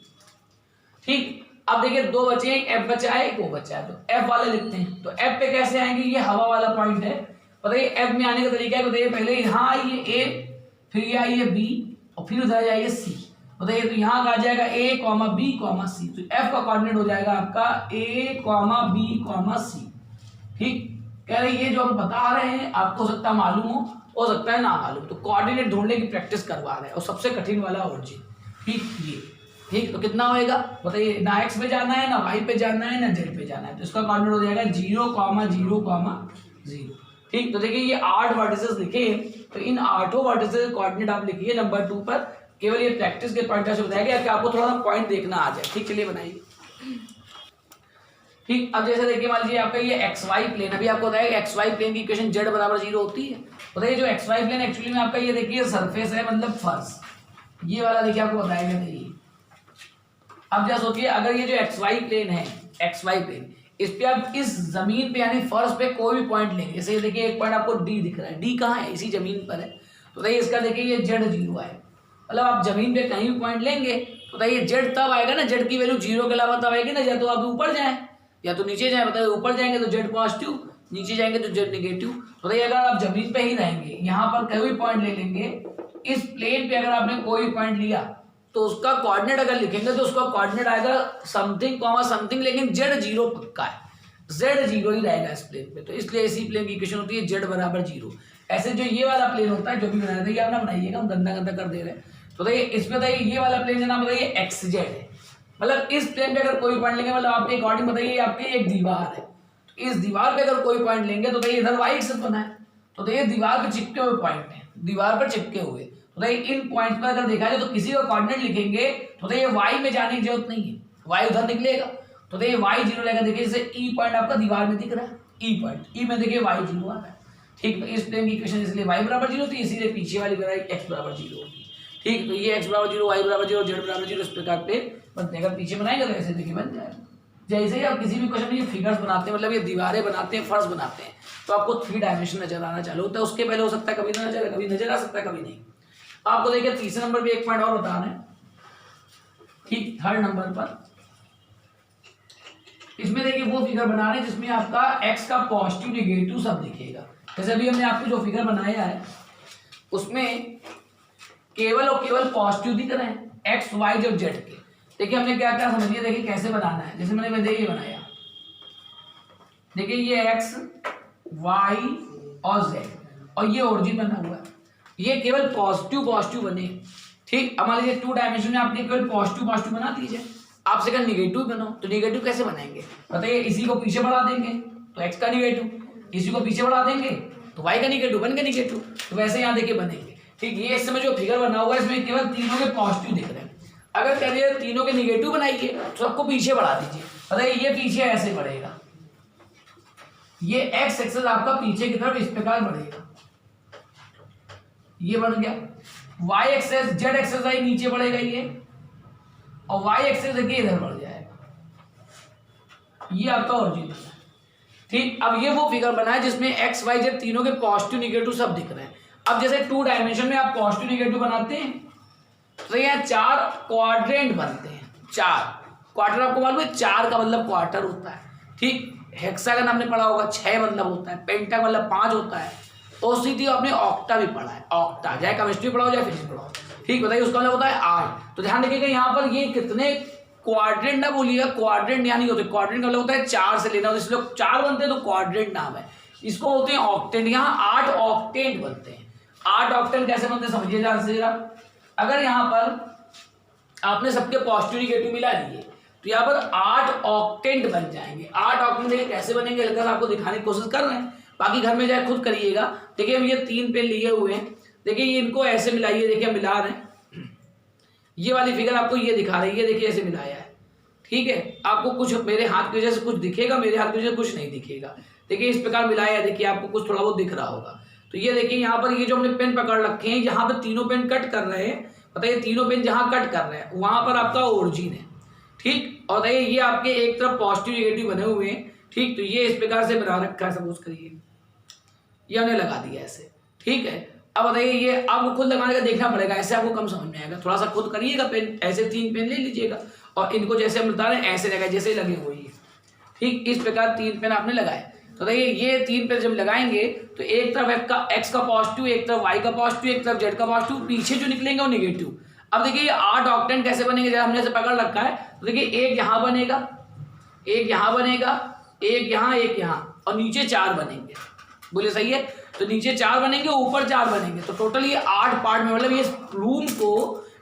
ठीक, अब देखिए दो बचे हैं, f बचा है, वो बचा है, तो f वाले लिखते हैं। तो f पे कैसे आएंगे, ये हवा वाला पॉइंट है, बताइए f में आने का तरीका है, बताइए पहले यहाँ आइए a, फिर ये आइए b, और फिर उधर जाइए c, बताइए तो यहाँ आ जाएगा a, b, c, तो f का कोऑर्डिनेट हो जाएगा आपका a, b, c। ठीक, कह रहे ये जो हम बता रहे हैं आपको हो सकता है मालूम हो सकता है ना मालूम, तो कोऑर्डिनेट ढूंढने की प्रैक्टिस करवा रहे हैं, और सबसे कठिन वाला ऑरिजिन। ठीक, ये ठीक, तो कितना होएगा बताइए, ना x पे जाना है, ना y पे जाना है, ना z पे जाना है, तो इसका कोऑर्डिनेट हो जाएगा 0, 0, 0। ठीक, तो देखिए ये 8 वर्टिसेस लिखे हैं, तो इन 8 वर्टिसेस के कोऑर्डिनेट आप लिखिए नंबर 2 पर, केवल ये प्रैक्टिस के पॉइंट से बताया गया कि आपको थोड़ा सा पॉइंट देखना आ जाए। ठीक, चलिए बनाइए। ठीक, अब जैसे देखिए मान लीजिए आपका ये xy प्लेन, अभी आपको बताया कि xy प्लेन की इक्वेशन z बराबर 0 होती है, बताइए जो xy प्लेन एक्चुअली में आपका ये देखिए सरफेस है, मतलब फर्श, ये वाला देखिए आपको बताया गया नहीं। अब जैसे सोचिए अगर ये जो xy प्लेन है, xy प्लेन, इस पे आप इस जमीन पे यानी फर्श पे कोई भी पॉइंट लेंगे, जैसे देखिए एक पॉइंट आपको d दिख रहा है, d कहाँ है, इसी जमीन पर है, तो देखिए इसका देखिए ये z 0 है, मतलब आप जमीन पे कहीं भी पॉइंट लेंगे तो बताइए z तब आएगा ना, z की वैल्यू 0 के अलावा तब आएगी ना, या तो आप ऊपर जाए या तो नीचे जाए, बताइए ऊपर जाएंगे तो z पॉजिटिव, नीचे जाएंगे तो z नेगेटिव, तो बताइए अगर आप जमीन पे ही रहेंगे, यहाँ पर कोई भी पॉइंट ले लेंगे, इस प्लेन पे अगर आपने कोई पॉइंट लिया तो उसका कोऑर्डिनेट अगर लिखेंगे तो उसका कोऑर्डिनेट आएगा समथिंग कॉमा समथिंग, लेकिन z 0 पक्का है, z 0 ही रहेगा इस प्लेन पे, तो इसलिए इसी प्लेन की इक्वेशन होती है z बराबर 0। ऐसे जो ये वाला प्लेन होता है, जो भी बनाया था ये आप ना बनाइएगा, हम गंदा गंदा कर दे रहे हैं, तो देखिए इसमें बताइए ये वाला प्लेन का नाम बताइए xz है, मतलब इस प्लेन पे अगर कोई पॉइंट लेंगे, मतलब आपके अकॉर्डिंग बताइए आपकी एक दीवार है, तो इस दीवार पे अगर कोई पॉइंट लेंगे तो देखिए इधर y एक्सिस बना है, तो देखिए दीवार पे चिपके हुए पॉइंट है, दीवार पर चिपके हुए, तो देखिए इन पॉइंट्स पर अगर देखा जाए तो किसी का कोऑर्डिनेट लिखेंगे तो देखिए y में जाने की जरूरत नहीं है, y उधर निकलेगा, तो देखिए y 0 लेगा, देखिए जैसे e पॉइंट आपका दीवार में दिख रहा है, e पॉइंट, e में देखिए y 0 आ रहा है। ठीक, तो इस प्लेन की इक्वेशन इसलिए y बराबर 0 होती है, इसीलिए पीछे वाली बनाई x बराबर 0 होगी। ठीक, तो ये x बराबर 0, y बराबर 0, z बराबर 0 इस प्रकार प्लेन बनते हैं। अगर पीछे बनाएंगे तो ऐसे देखिए बन जाएगा। जैसे ही आप किसी भी क्वेश्चन में ये फिगर्स बनाते हैं, मतलब ये दीवारें बनाते हैं, फर्श बनाते हैं, तो आपको 3 डायमेंशन नजर आना चालू होता है, उसके पहले हो सकता है कभी ना नजर, कभी नजर आ सकता है, कभी नहीं। आपको देखिए तीसरे नंबर पे एक पॉइंट और बताना है। ठीक, थर्ड नंबर पर इसमें देखिए वो फिगर बना रहे हैं जिसमें आपका x का पॉजिटिव निगेटिव सब दिखेगा। जैसे अभी हमने आपको जो फिगर बनाया है उसमें केवल और केवल पॉजिटिव दिख रहे हैं, x y और z के। देखिए हमने क्या क्या समझिए, देखिए कैसे बनाना है। जैसे मैंने ये बनाया, देखिए ये x y और z और ये ओरिजिन बना हुआ है, ये केवल पॉजिटिव पॉजिटिव बने। ठीक, अब मान लीजिए 2 डायमेंशन में आपने केवल पॉजिटिव पॉजिटिव बना दीजिए, आपसे कहा निगेटिव बनाओ, तो निगेटिव कैसे बनाएंगे बताइए, इसी को पीछे बढ़ा देंगे तो x का निगेटिव, इसी को पीछे बढ़ा देंगे तो y का निगेटिव, बन गया निगेटिव, तो वैसे यहाँ देखिए बनेंगे। ठीक, ये इस समय जो फिगर बना हुआ है इसमें केवल तीनों के पॉजिटिव दिख रहे हैं। अगर कह दिए तीनों के निगेटिव बनाइए तो सबको पीछे बढ़ा दीजिए, बताइए ये पीछे ऐसे बढ़ेगा, ये x एक्सिस आपका पीछे की तरफ इस प्रकार बढ़ेगा, ये बढ़ गया। y एक्सिस z एक्सिस आई नीचे बढ़ेगा ये, और y एक्सिस देखिए इधर बढ़ जाएगा, ये आपका ओरिजिन है। ठीक, अब ये वो फिगर बना है जिसमें x y z तीनों के पॉजिटिव निगेटिव सब दिख रहे हैं। अब जैसे 2 डायमेंशन में आप पॉजिटिव निगेटिव बनाते हैं तो यहाँ 4 क्वाड्रेंट बनते हैं। 4 क्वार्टर आपको मालूम है, 4 का मतलब क्वार्टर होता है। ठीक, हेक्सागन आपने पढ़ा होगा 6 मतलब होता है, पेंटा का मतलब 5 होता है, और सीधी आपने ऑक्टा भी पढ़ा है, ऑक्टा चाहे केमिस्ट्री पढ़ाओ चाहे फिजिक्स पढ़ाओ। ठीक, बताइए उसका मतलब होता है 8। तो ध्यान रखिएगा यहाँ पर ये कितने क्वाड्रेंट ना बोलिएगा, क्वाड्रेंट यानी होते, क्वाड्रेंट का मतलब होता है 4 से लेना, इसलिए 4 बनते हैं तो क्वाड्रेंट नाम है, इसको होते हैं ऑक्टेंट। यहाँ 8 ऑक्टेंट बनते हैं। 8 ऑक्टेंट कैसे बनते हैं समझिए ध्यान से जरा। अगर यहाँ पर आपने सबके पॉजिटिव निगेटिव मिला लिए तो यहाँ पर 8 ऑक्टेंट बन जाएंगे। 8 ऑक्टेंट कैसे बनेंगे अगर आपको दिखाने की कोशिश कर रहे हैं, बाकी घर में जाए खुद करिएगा। देखिए ये 3 पेन लिए हुए हैं, देखिए ये इनको ऐसे मिलाइए, देखिए मिला रहे हैं, ये वाली फिगर आपको ये दिखा रही है, देखिए ऐसे मिलाया है, ठीक है। आपको कुछ मेरे हाथ की वजह से कुछ दिखेगा, मेरे हाथ की वजह से कुछ नहीं दिखेगा। देखिए इस प्रकार मिलाया है, देखिए आपको कुछ थोड़ा बहुत दिख रहा होगा। तो ये देखिए यहाँ पर ये जो हमने पेन पकड़ रखे हैं, यहाँ पर तीनों पेन कट कर रहे हैं, बताइए तीनों पेन जहाँ कट कर रहे हैं वहां पर आपका ओरिजिन है, ठीक। और बताइए ये आपके एक तरफ पॉजिटिव नेगेटिव बने हुए हैं, ठीक। तो ये इस प्रकार से बना रखा है, सपोज करिए ये हमने लगा दिया ऐसे, ठीक है। अब बताइए ये आपको खुद लगाने का देखना पड़ेगा, ऐसे आपको कम समझ में आएगा, थोड़ा सा खुद करिएगा। पेन ऐसे 3 पेन ले लीजिएगा और इनको जैसे हम बता रहे हैं ऐसे लगाए, जैसे लगे हुए हैं, ठीक। इस प्रकार 3 पेन आपने लगाए। तो देखिए ये 3 पेन जब लगाएंगे तो एक तरफ एक्स का पॉजिटिव, एक तरफ वाई का पॉजिटिव, एक तरफ जेड का पॉजिटिव, पीछे जो निकलेंगे वो निगेटिव। अब देखिए ये 8 ऑक्टेंट कैसे बनेंगे, जब हमने से पकड़ रखा है तो देखिए एक यहाँ बनेगा, एक यहाँ बनेगा, एक यहाँ, एक यहाँ, और नीचे 4 बनेंगे। बोले सही है? तो नीचे 4 बनेंगे, ऊपर 4 बनेंगे, तो टोटल ये 8 पार्ट में, मतलब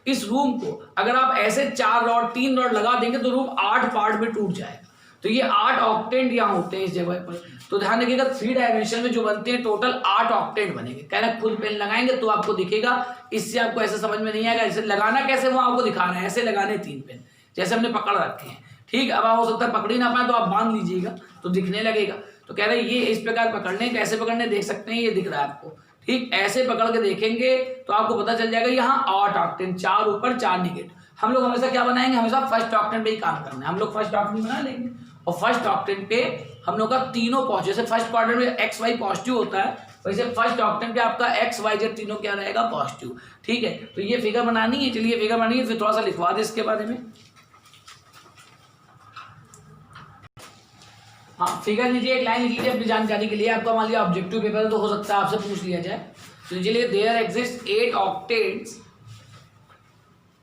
इस रूम को अगर आप ऐसे 3 रॉड लगा देंगे तो रूम 8 पार्ट में टूट जाएगा। तो ये 8 ऑक्टेंट यहाँ होते हैं इस जगह पर। तो ध्यान रखिएगा 3 डायमेंशन में जो बनते हैं टोटल 8 ऑक्टेंट बनेंगे। कहना खुद पेन लगाएंगे तो आपको दिखेगा, इससे आपको ऐसे समझ में नहीं आएगा। इसे लगाना कैसे वो आपको दिखा रहे हैं, ऐसे लगाने 3 पेन जैसे हमने पकड़ रखे हैं, ठीक। अब हो सकता है पकड़ ही ना पाए तो आप बांध लीजिएगा तो दिखने लगेगा। तो कह रहे हैं ये इस प्रकार पकड़ने, कैसे पकड़ने देख सकते हैं, ये दिख रहा है आपको, ठीक। ऐसे पकड़ के देखेंगे तो आपको पता चल जाएगा यहाँ 8 ऑक्टेंट, 4 ऊपर 4 निगेटिव। हम लोग हमेशा क्या बनाएंगे, हमेशा फर्स्ट ऑक्टेंट पे ही काम करना है। हम लोग फर्स्ट ऑक्टेंट बना लेंगे और फर्स्ट ऑक्टेंट पे हम लोग का तीनों पॉजिटिव, जैसे फर्स्ट क्वाड्रेंट में एक्स वाई पॉजिटिव होता है, वैसे फर्स्ट ऑक्टेंट पे आपका एक्स वाई जेड तीनों क्या रहेगा, पॉजिटिव, ठीक है। तो ये फिगर बनानी है, चलिए फिगर बनानी है, फिर थोड़ा सा लिखवा दे इसके बारे में। हाँ फिगर लीजिए, एक लाइन लिख लीजिए अपनी जानकारी के लिए। आपका मान लिया ऑब्जेक्टिव पेपर है तो हो सकता है आपसे पूछ लिया जाए। तो चलिए there exist 8 octets,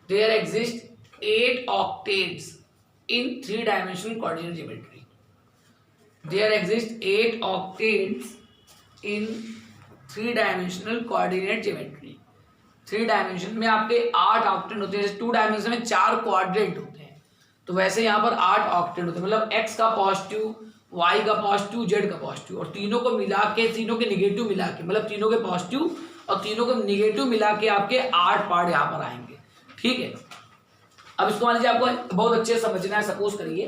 there exist 8 octets in 3-dimensional coordinate geometry. There exist 8 octaves in 3-dimensional coordinate geometry. 3 dimension में आपके 8 ऑक्टेंट होते हैं। 2 डायमेंशन में 4 क्वाड्रेंट होते हैं, तो वैसे यहाँ पर 8 ऑक्टेंट होते हैं। मतलब x का पॉजिटिव, y का पॉजिटिव, z का पॉजिटिव, और तीनों को मिला के, तीनों के निगेटिव मिला के, मतलब तीनों के पॉजिटिव और तीनों के निगेटिव मिला के आपके 8 पार्ट यहाँ पर आएंगे, ठीक है। अब इसको मान लीजिए आपको बहुत अच्छे से समझना है, सपोज करिए,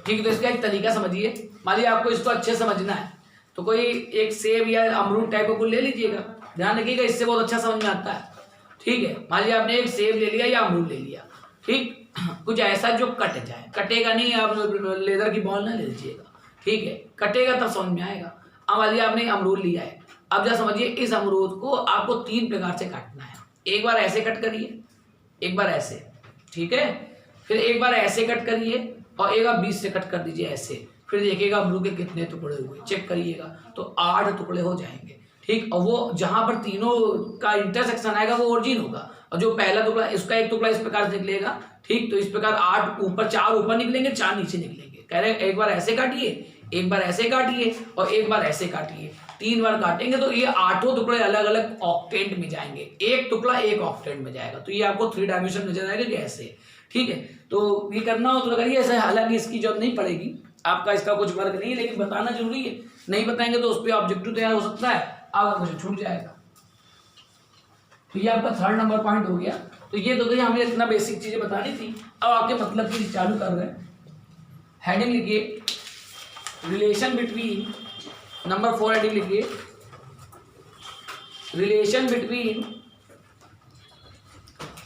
ठीक है। तो इसका एक तरीका समझिए, मान लीजिए आपको इसको अच्छे से समझना है तो कोई एक सेब या अमरूद टाइप का कुछ ले लीजिएगा, ध्यान रखिएगा इससे बहुत अच्छा समझ में आता है, ठीक है। मान लीजिए आपने एक सेब ले लिया या अमरूद ले लिया, ठीक। कुछ ऐसा जो कट जाए, कटेगा नहीं, आप लेदर की बॉल ना ले लीजिएगा, ठीक है, कटेगा तब समझ में आएगा। अब मान लीजिए आपने अमरूद लिया है, अब जरा समझिए इस अमरूद को आपको 3 प्रकार से काटना है। एक बार ऐसे कट करिए, एक बार ऐसे, ठीक है, फिर एक बार ऐसे कट करिए और एक बार 20 से कट कर दीजिए ऐसे, फिर देखिएगा अमरूद के कितने टुकड़े हुए, चेक करिएगा तो 8 टुकड़े हो जाएंगे, ठीक। और वो जहां पर तीनों का इंटरसेक्शन आएगा वो ओरिजिन होगा, और जो पहला टुकड़ा इसका एक टुकड़ा इस प्रकार से निकलेगा, ठीक। तो इस प्रकार 8 ऊपर, 4 ऊपर निकलेंगे, 4 नीचे निकलेंगे। कह रहे हैं एक बार ऐसे काटिए, एक बार ऐसे काटिए और एक बार ऐसे काटिए, 3 बार काटेंगे तो ये 8 टुकड़े अलग अलग ऑक्टेंट में जाएंगे, एक टुकड़ा एक ऑक्टेंट में जाएगा। तो ये आपको 3 डायमेंशन नजर आएगा कि ऐसे, ठीक है। तो ये करना हो तो करिए ऐसे, हालांकि इसकी जरूरत नहीं पड़ेगी, आपका इसका कुछ वर्क नहीं है, लेकिन बताना जरूरी है। नहीं बताएंगे तो उस पर ऑब्जेक्टिव तैयार हो सकता है, आपका कुछ छूट जाएगा। तो ये आपका 3rd नंबर पॉइंट हो गया। तो ये तो हमें इतना बेसिक चीजें बतानी थी। अब आपके मतलब की चालू कर रहे हैं। हेडिंग लिखिए रिलेशन बिटवीन, नंबर 4 हेडिंग लिखिए relation between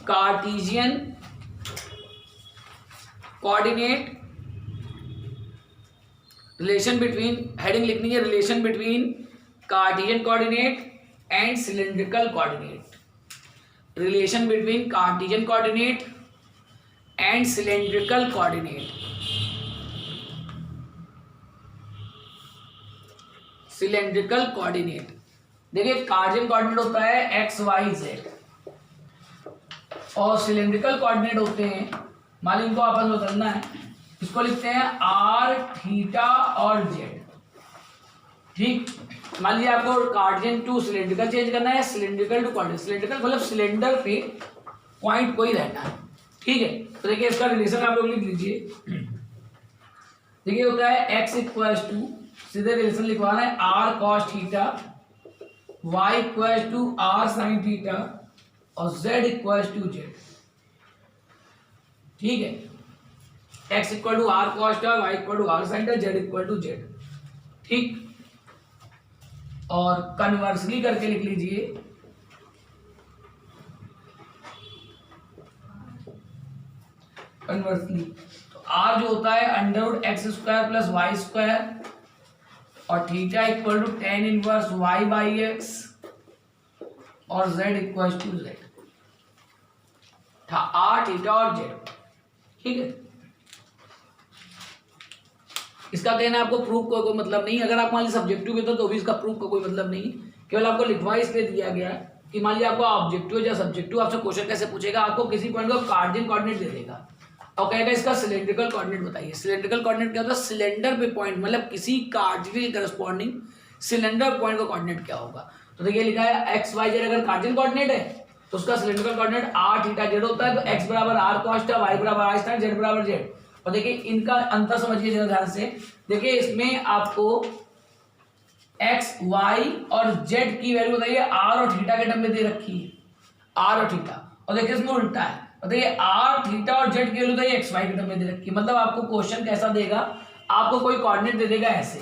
Cartesian coordinate, relation between, heading लिखनी है relation between Cartesian coordinate and cylindrical coordinate, relation between Cartesian coordinate and cylindrical coordinate. Cylindrical coordinate, देखिए कार्टेशियन कोऑर्डिनेट होता है एक्स वाई जेड, और cylindrical coordinate होते हैं, मान लीजिए इनको आपस में बदलना है, इसको लिखते हैं आर, थीटा और जेड, ठीक, मान लीजिए आपको कार्टेशियन टू सिलेंड्रिकल चेंज करना है या सिलेंड्रिकल टू क्वाड्रेटिक। सिलेंड्रिकल मतलब सिलेंडर पे पॉइंट कोई रहना है, ठीक है। तो देखिए इसका रिलेशन आप लोग लिख लीजिए। देखिए होता है x इक्वल्स टू, सीधे रिलेशन लिखवाना है r cos theta, y equals to r sin theta और z इक्वल्स टू z, ठीक है। x equal to r cos theta, y equal to r sin theta, z equal to z, ठीक। और conversely करके लिख लीजिए कन्वर्सली, तो r जो होता है under root X square plus Y square और theta equal to tan inverse y by X और z इक्वल टू z, था r थीटा और z, ठीक है। इसका कहना आपको प्रूफ का कोई मतलब नहीं। अगर आप मान लीजिए सब्जेक्टिव में तो भी इसका प्रूफ का कोई मतलब नहीं, केवल आपको लिखवा इसलिए दिया गया है कि मान लीजिए आपको ऑब्जेक्टिव या सब्जेक्टिव आपसे क्वेश्चन कैसे पूछेगा, आपको किसी पॉइंट को कार्टेशियन कोऑर्डिनेट दे देगा और कहेगा इसका सिलेंड्रिकल कोऑर्डिनेट बताइए। सिलेंड्रिकल कोऑर्डिनेट क्या होता है? सिलेंडर पे पॉइंट, मतलब किसी कार्टेशियन के करस्पॉन्डिंग सिलेंडर पॉइंट का कोऑर्डिनेट क्या होगा। तो देखिए लिखा है एक्स वाई जेड, अगर कार्टेशियन कोऑर्डिनेट है तो उसका cylindrical coordinate r theta Z होता है। तो x बराबर r cos थीटा, y बराबर r sin, z बराबर z। और देखिए इनका अंतर समझिए जरा ध्यान से। देखिए इसमें आपको x y और z की वैल्यू बताइए r और थीटा के टर्म में दे रखी है, r और थीटा। और देखिए इसमें उल्टा है, बताइए r थीटा और z की वैल्यू बताइए x y के टर्म में दे रखी है। मतलब आपको क्वेश्चन कैसा देगा, आपको कोई कोऑर्डिनेट दे देगा ऐसे,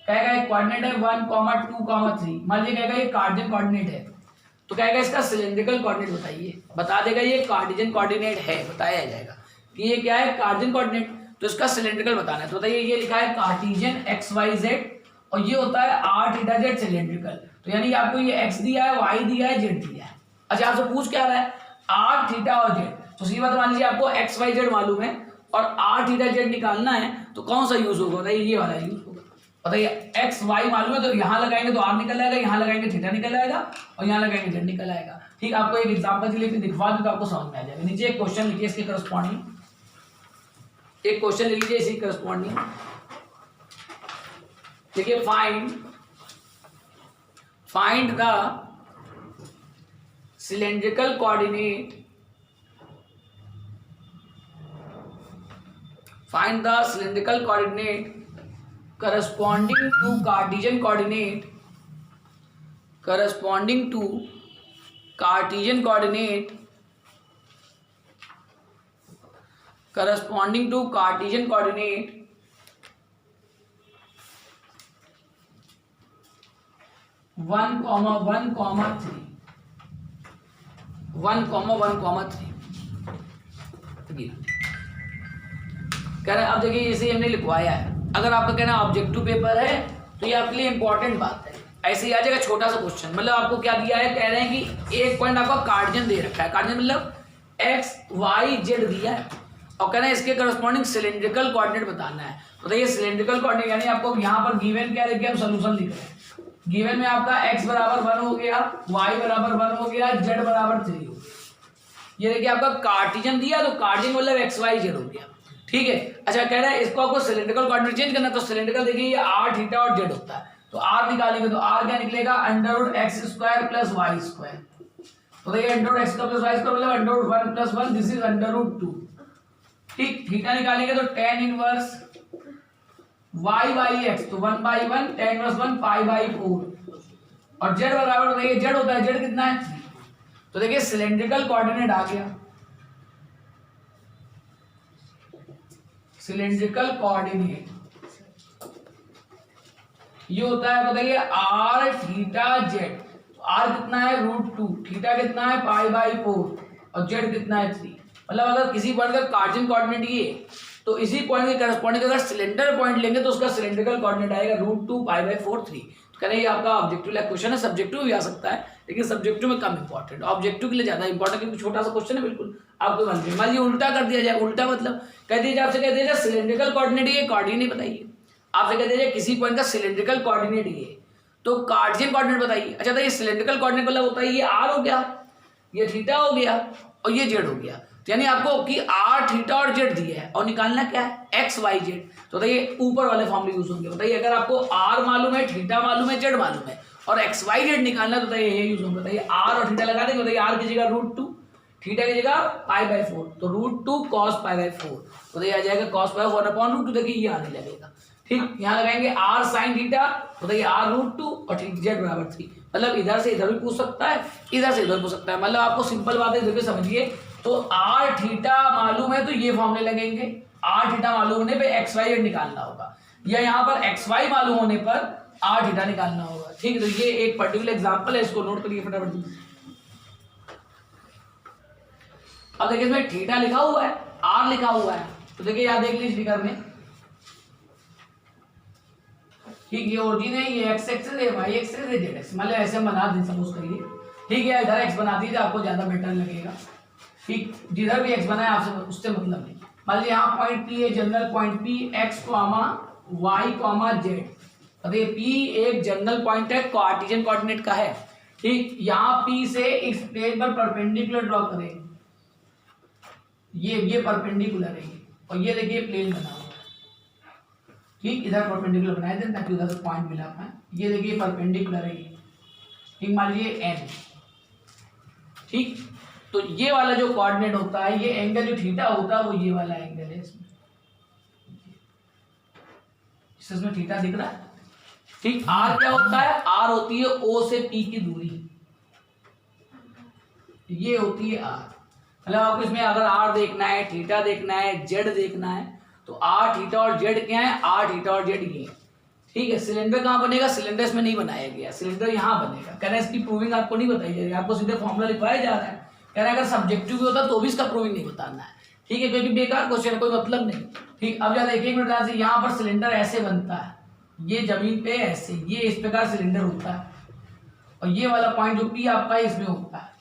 कहेगा एक कोऑर्डिनेट है 1, 2, 3, मान लीजिए कहेगा ये कार्टेशियन कोऑर्डिनेट है, तो कहेगा इसका सिलेंड्रिकल कोऑर्डिनेट बताइए, बता देगा ये कार्टेशियन कोऑर्डिनेट है, बताया जाएगा कि ये क्या है कार्टेशियन कोऑर्डिनेट, तो इसका सिलेंड्रिकल बताना है। तो बताइए ये लिखा है कार्टेशियन एक्स वाई जेड और ये होता है r थीटा जेड सिलेंड्रिकल। तो यानी आपको ये x दिया है, y दिया है, z दिया है। अच्छा आपसे पूछ क्या रहा है, r थीटा और z, तो सीधी बात मान लीजिए आपको x y z मालूम है और r थीटा z निकालना है, तो कौन सा यूज होगा, बताइए ये वाला यूज होगा। बताइए x y मालूम है तो यहाँ लगाएंगे तो r निकल आएगा, यहाँ लगाएंगे थीटा निकल आएगा और यहाँ लगाएंगे z निकल आएगा, ठीक। आपको एक एग्जांपल के लिए दिखवा दूं तो आपको समझ में आ जाएगा। नीचे एक क्वेश्चन लिखिए इसके करस्पॉन्डिंग, एक क्वेश्चन लिख लीजिए इसी करस्पॉन्डिंग। देखिए find the cylindrical coordinate, find the cylindrical coordinate corresponding to Cartesian coordinate, corresponding to Cartesian coordinate, corresponding to Cartesian coordinate 1, 1, 3, 1, 1, 3 कह रहे हैं। अब देखिए इसे हमने लिखवाया है। अगर आपका कहना ऑब्जेक्टिव पेपर है तो ये आपके लिए इंपॉर्टेंट बात है, ऐसे ही आ जाएगा छोटा सा क्वेश्चन। मतलब आपको क्या दिया है, कह रहे हैं कि एक पॉइंट आपका कार्टेशियन दे रखा है, कार्टेशियन मतलब x y z दिया है और कह रहे हैं इसके करस्पॉन्डिंग सिलेंड्रिकल कोऑर्डिनेट बताना है। तो देखिए सिलेंड्रिकल कोऑर्डिनेट यानी आपको यहाँ पर गिवन क्या देखिए हम सोल्यूशन लिख रहे हैं। गिवन में आपका x बराबर 1 हो गया, y बराबर 1 हो गया, z बराबर 3 हो गया। ये देखिए आपका कार्टेशियन दिया तो कार्टेशियन मतलब x y z हो गया, ठीक है। अच्छा कह रहा है इसको आपको सिलेंड्रिकल कोऑर्डिनेट चेंज करना, तो सिलेंड्रिकल देखिए ये r थीटा और z होता है, तो r निकालेंगे तो r क्या निकलेगा under root X square plus Y square. तो देखिए under root X square plus Y square मतलब under root 1 plus 1, this is under root 2, ठीक। थीटा निकालेंगे तो tan inverse y by X, तो 1 by 1 tan inverse 1 pi by 4 और z बराबर देखिए z होता है, z कितना है 3। तो देखिए सिलेंड्रिकल कोऑर्डिनेट आ गया, सिलेंड्रिकल कोऑर्डिनेट ये होता है बताइए r थीटा जेड। r कितना है √2, थीटा कितना है पाई बाई 4 और z कितना है 3। मतलब अगर किसी पॉइंट का कार्टेशियन कोऑर्डिनेट ये तो इसी पॉइंट के करस्पॉन्डिंग अगर सिलेंडर पॉइंट लेंगे तो उसका सिलेंड्रिकल कोऑर्डिनेट आएगा √2 पाई बाई 4 3। तो कह रहे ये आपका ऑब्जेक्टिव क्वेश्चन है, सब्जेक्टिव भी आ सकता है लेकिन सब्जेक्टिव में कम इंपॉर्टेंट, ऑब्जेक्टिव के लिए ज्यादा इंपॉर्टेंट क्योंकि छोटा सा क्वेश्चन है बिल्कुल आपको मान लीजिए। मान लीजिए उल्टा कर दिया जाए, उल्टा मतलब कह दीजिए आपसे कह दीजिए सिलेंड्रिकल कोऑर्डिनेट ये कोऑर्डिनेट बताइए, आपसे कह दीजिए किसी पॉइंट का सिलेंड्रिकल कोऑर्डिनेट ये तो कार्टेशियन कोऑर्डिनेट बताइए। अच्छा तो ये सिलेंड्रिकल कोऑर्डिनेट मतलब होता है ये r हो गया, ये थीटा हो गया और ये z हो गया। यानी आपको कि आर थीटा और जेड दिया है और निकालना क्या है एक्स वाई जेड। तो बताइए ऊपर वाले फॉर्मूले यूज होंगे। बताइए अगर आपको आर मालूम है, थीटा मालूम है, जेड मालूम है और एक्स वाई जेड निकालना तो बताइए ये यूज होंगे। बताइए आर और थीटा लगा देंगे। बताइए आर की जगह √2, थीटा की जगह π/4, तो √2 cos π/4, तो ये आ जाएगा cos π/4/√2। देखिए ये आने लगेगा। ठीक, यहाँ लगाएंगे r sin थीटा, तो देखिए r √2 और जेड बराबर 3। मतलब इधर से इधर भी पूछ सकता है, इधर से इधर पूछ सकता है। मतलब आपको सिंपल बातें देखिए समझिए। तो r थीटा मालूम है तो ये फॉर्मूले लगेंगे, r थीटा मालूम होने पे एक्स वाई जेड निकालना होगा, या यहाँ पर एक्स वाई मालूम होने पर r थीटा निकालना होगा। ठीक है, तो ये एक पर्टिकुलर एग्जाम्पल है, इसको नोट करिए फटाफट। अब देखिए इसमें थीटा लिखा हुआ है, आर लिखा हुआ है, तो देखिए यहाँ देख लीजिए फिगर में। ठीक, ये ओरिजिन है, ये एक्स एक्सिस है, वाई एक्सिस है, जेड एक्सिस। मतलब ऐसे हम बना दें सपोज करिए। ठीक है, इधर एक्स बना दीजिए, आपको ज्यादा बेटर लगेगा। ठीक, जिधर भी एक्स बनाए आपसे उससे मतलब नहीं। मान लीजिए यहाँ पॉइंट पी है, general point P, X comma Y comma Z. देखिए पी एक जनरल पॉइंट है, कार्टेशियन कोऑर्डिनेट का है। ठीक, यहाँ पी से इस प्लेन पर परपेंडिकुलर ड्रॉ करें, ये परपेंडिकुलर है और ये देखिए प्लेन बना हुआ है। ठीक, इधर परपेंडिकुलर बनाए थे ताकि उधर से पॉइंट मिला पाए। ये देखिए परपेंडिकुलर है ये। ठीक, मान लीजिए एन। ठीक, तो ये वाला जो कोऑर्डिनेट होता है, ये एंगल जो थीटा होता है वो ये वाला एंगल है। इसमें थीटा दिख रहा है। ठीक, आर क्या होता है, आर होती है ओ से पी की दूरी, ये होती है आर। मतलब आपको इसमें अगर आर देखना है, थीटा देखना है, जेड देखना है, तो आर थीटा और जेड क्या है, आर थीटा और जेड ये। ठीक है, सिलेंडर कहाँ बनेगा, सिलेंडर इसमें नहीं बनाया गया, सिलेंडर यहाँ बनेगा। कह रहे हैं इसकी प्रूविंग आपको नहीं बताई जा रही, आपको सीधे फॉर्मूला लिखवाया जा रहा है। कह रहे हैं अगर सब्जेक्टिव भी होता तो भी इसका प्रूविंग नहीं बताना है। ठीक है, क्योंकि बेकार क्वेश्चन, कोई मतलब नहीं। ठीक, अब जरा देखिए एक मिनट से, यहाँ पर सिलेंडर ऐसे बनता है, ये जमीन पे ऐसे, ये इस प्रकार सिलेंडर होता है और ये वाला पॉइंट जो पी आपका इसमें होता है।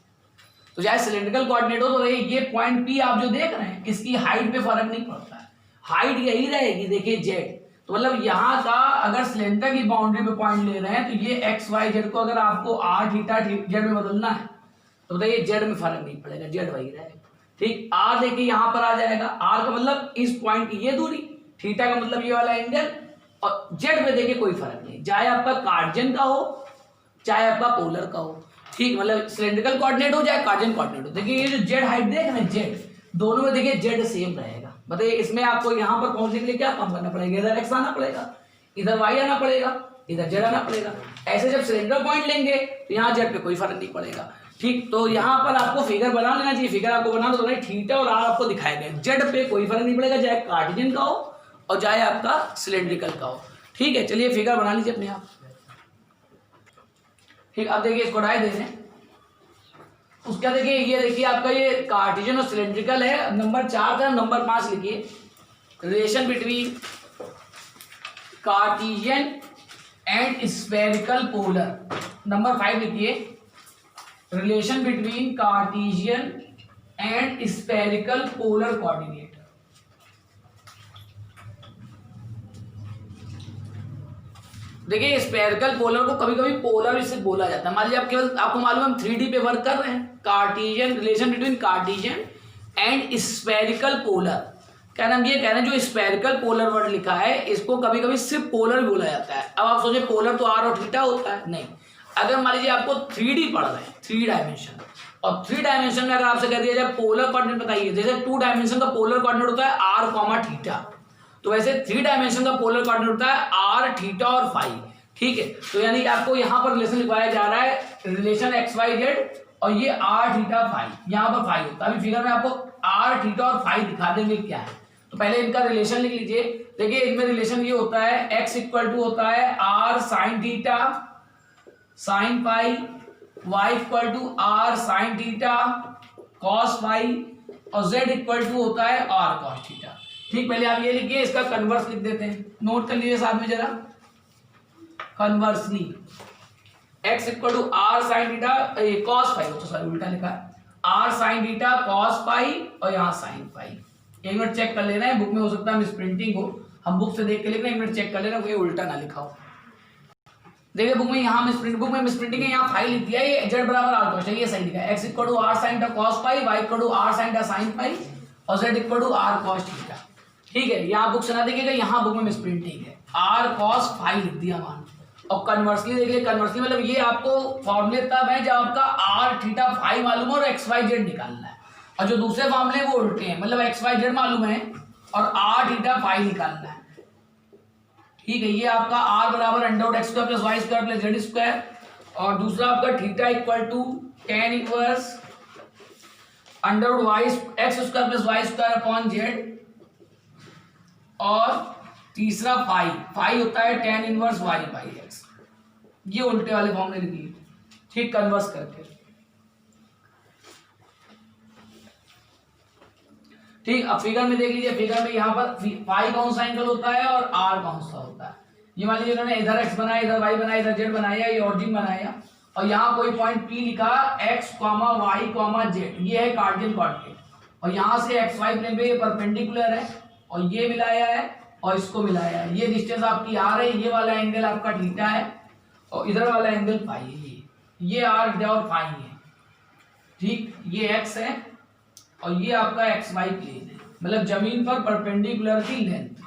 तो चाहे सिलेंड्रिकल कोऑर्डिनेट हो तो ये पॉइंट पी आप जो देख रहे हैं, इसकी हाइट पे फर्क नहीं पड़ता है, हाइट यही रहेगी। देखिए जेड, तो मतलब यहाँ का अगर सिलेंडर की बाउंड्री पे पॉइंट ले रहे हैं तो ये एक्स वाई जेड को अगर आपको आर थीटा जेड में बदलना है तो बताइए जेड में फर्क नहीं पड़ेगा, जेड वही रहेगा। ठीक, आर देखिए यहाँ पर आ जाएगा, आर का मतलब इस पॉइंट की ये दूरी, थीटा का मतलब ये वाला एंगल, और जेड में देखिए कोई फर्क नहीं, चाहे आपका कार्टेशियन का हो चाहे आपका पोलर का हो। ठीक, मतलब सिलेंड्रिकल कोऑर्डिनेट हो चाहे कार्टेशियन कोऑर्डिनेट हो। देखिए ये जो जेड हाइट देख रहे हैं, जेड दोनों में देखिए जेड सेम रहेगा। बताइए इसमें आपको यहाँ पर पहुंचने के लिए क्या काम करना पड़ेगा, इधर एक्स आना पड़ेगा, इधर वाई आना पड़ेगा, इधर जेड आना पड़ेगा। ऐसे जब सिलेंडर पॉइंट लेंगे तो यहाँ जेड पे कोई फर्क नहीं पड़ेगा। ठीक, तो यहाँ पर आपको फिगर बना लेना चाहिए। फिगर आपको बना दो, थीटा और आर आपको दिखाए गए, जेड पे कोई फर्क नहीं पड़ेगा, चाहे कार्टेशियन का हो और चाहे आपका सिलेंड्रिकल का हो। ठीक है, चलिए फिगर बना लीजिए अपने आप। ठीक, अब देखिए इसको डाय दे दें, उसका देखिए ये देखिए आपका ये कार्टेशियन और सिलेंड्रिकल है। नंबर 4 का नंबर 5 लिखिए, relation between Cartesian and spherical polar. Number 5 लिखिए, relation between Cartesian and spherical polar coordinate. देखिए स्फेरिकल पोलर को कभी कभी पोलर इससे बोला जाता है। मान लीजिए आप केवल आपको मालूम है हम 3D पे वर्क कर रहे हैं, Cartesian relation between Cartesian and spherical polar. क्या नाम ये कह रहे हैं, जो स्फेरिकल पोलर वर्ड लिखा है इसको कभी कभी सिर्फ पोलर भी बोला जाता है। अब आप सोचे पोलर तो आर और थीटा होता है, नहीं। अगर मान लीजिए आपको 3D पढ़ रहे हैं, 3 डायमेंशन, और 3 डायमेंशन में अगर आपसे कह दिया जाए पोलर कोऑर्डिनेट बताइए, जैसे 2 डायमेंशन का पोलर कोऑर्डिनेट होता है आर कॉमा थीटा, तो वैसे 3 डायमेंशन का पोलर कोऑर्डिनेट होता है आर थीटा और फाई। ठीक है, तो यानी कि आपको यहाँ पर रिलेशन लिखवाया जा रहा है, रिलेशन एक्स वाई जेड, और ये आर थीटा फाई, यहाँ पर फाई होता है। अभी फिगर में आपको आर थीटा और फाई दिखा देंगे क्या है। तो पहले इनका रिलेशन लिख लीजिए। देखिए इनमें रिलेशन ये होता है, एक्स इक्वल टू होता है R sine theta sine phi, Y equal to R sine theta cos phi, और जेड इक्वल टू होता है आर कॉस थीटा। ठीक, पहले आप ये लिखिए, इसका कन्वर्स लिख देते हैं, नोट कर लीजिए साथ में जरा। Conversely x equal to R sine theta cos phi, तो सॉरी उल्टा लिखा है, R sine theta cos phi और यहाँ साइन फाई। एक मिनट चेक कर लेना है, बुक में हो सकता है मिस प्रिंटिंग हो, हम बुक से देख के लिख रहे हैं, एक मिनट चेक कर लेना कोई उल्टा ना लिखा हो। देखिए बुक में यहाँ बुक में मिसप्रिंटिंग है, यहाँ फाइव लिख दिया, ये z बराबर आर कॉस है, ये सही लिखा है। x equal to R sine टा cos pi, y equal to R sine टा साइन पाई और z equal to R cos theta. ठीक है, यहाँ बुक से ना देखिएगा, यहाँ बुक में मिसप्रिंटिंग है, आर कॉस फाइव लिख दिया मान। और कन्वर्सली देखिए, कन्वर्सली मतलब ये आपको फॉर्मूले तब है जब आपका आर थीटा फाइव मालूम है और एक्स वाई जेड निकालना है, और जो दूसरे फॉर्मूले वो उल्टे हैं, मतलब एक्स वाई जेड मालूम है और आर थीटा फाइव निकालना है। ठीक है, ये आपका आर बराबर under root X square plus Y square plus Z square, और दूसरा आपका theta equal to tan inverse under root Y X square plus Y square upon Z, और तीसरा फाइव होता है tan inverse Y by X. ये उल्टे वाले फॉर्मूले लिखिए, ठीक, कन्वर्स करके। ठीक, अब फिगर में देख लीजिए, फिगर में यहाँ पर फाई कौन सा एंगल होता है और आर कौन सा होता है। ये मान लीजिए इन्होंने इधर एक्स बनाया, इधर वाई बनाया, इधर जेड बनाया, ये ऑरिजिन बनाया, और यहाँ कोई पॉइंट पी लिखा X comma Y comma Z, ये है कार्डियन कोऑर्डिनेट, और यहाँ से एक्स वाई प्लेन पे ये परपेंडिकुलर है और ये मिलाया है और इसको मिलाया है। ये डिस्टेंस आपकी आर है, ये वाला एंगल आपका थीटा है और इधर वाला एंगल फाई है, ये आर थीटा और फाई है। ठीक, ये एक्स है और ये आपका एक्स वाई प्लेन है, मतलब जमीन पर परपेंडिकुलर की लेंथ।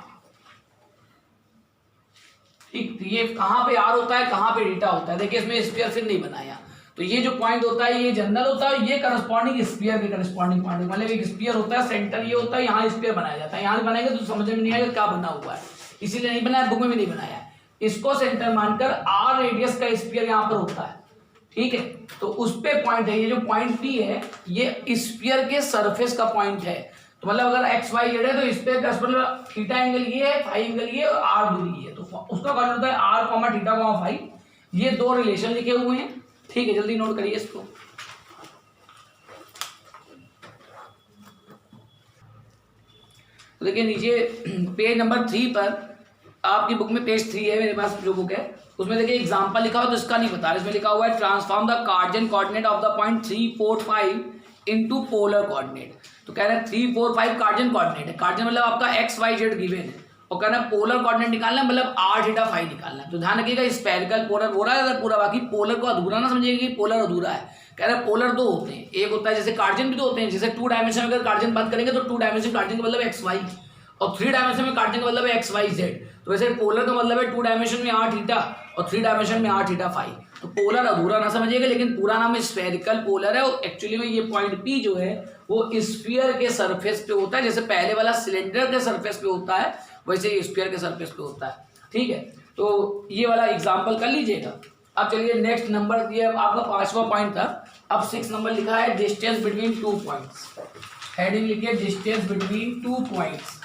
ठीक, तो ये कहाँ पे आर होता है, कहाँ पे थीटा होता है। देखिए इसमें स्फीयर फिर नहीं बनाया, तो ये जो पॉइंट होता है ये जनरल होता है, ये करस्पॉन्डिंग स्फीयर के करस्पॉन्डिंग पॉइंट, मतलब एक स्फीयर होता है, सेंटर ये होता है, यहाँ स्फीयर बनाया जाता है। यहाँ बनाएंगे तो समझ में नहीं आएगा क्या बना हुआ है, इसीलिए नहीं बनाया, बुक में भी नहीं बनाया। इसको सेंटर मानकर आर रेडियस का स्फीयर यहाँ पर होता है। ठीक है, तो उस पे पॉइंट है, ये जो पॉइंट पी है ये स्फीयर के सरफेस का पॉइंट है। तो मतलब अगर एक्स वाई जेड है तो इस पे थीटा एंगल ये है, फाई एंगल ये और आर दूरी है, तो उसका कॉर्डिनेट होता है R comma theta comma phi. ये दो रिलेशन लिखे हुए हैं। ठीक है, जल्दी नोट करिए इसको। तो देखिए नीचे पेज नंबर 3 पर, आपकी बुक में पेज 3 है, मेरे पास जो बुक है उसमें देखिए एग्जांपल लिखा हुआ, तो इसका नहीं बता रहा, इसमें लिखा हुआ है transform the Cartesian coordinate of the point 3, 4, 5 into polar coordinate. तो कह रहा है 3, 4, 5 कार्डियन कोऑर्डिनेट है, कार्डियन मतलब आपका एक्स वाई जेड गिवन है, और कहना है पोलर कोऑर्डिनेट निकालना है, मतलब आर थीटा फाई निकालना है। तो ध्यान रखिएगा स्फेरिकल पोलर हो रहा है अगर पूरा, बाकी पोलर को अधूरा ना समझिएगा कि पोलर अधूरा है। कह रहा है पोलर दो होते हैं, एक होता है जैसे कार्डियन भी दो होते हैं, जैसे 2 डायमेंशन अगर कार्डियन बात करेंगे तो 2 डायमेंशन कार्डियन का मतलब एक्स वाई, और 3 डायमेंशन में कार्डियन का मतलब है एक्स वाई जेड। तो वैसे पोलर का मतलब है 2 डायमेंशन में आर थीटा और 3 डायमेंशन में आर थीटा फाई। तो पोलर अधूरा ना समझिएगा, लेकिन पूरा नाम स्फेरिकल पोलर है, और एक्चुअली में ये पॉइंट पी जो है वो स्फीयर के सरफेस पे होता है, जैसे पहले वाला सिलेंडर के सरफेस पे होता है वैसे ही स्फीयर के सरफेस पे होता है। ठीक है, तो ये वाला एग्जांपल कर लीजिएगा। अब चलिए नेक्स्ट नंबर, ये आपका 5वां पॉइंट था। अब 6 नंबर लिखा है डिस्टेंस बिटवीन 2 पॉइंट्स। हेडिंग लिखिए distance between 2 points.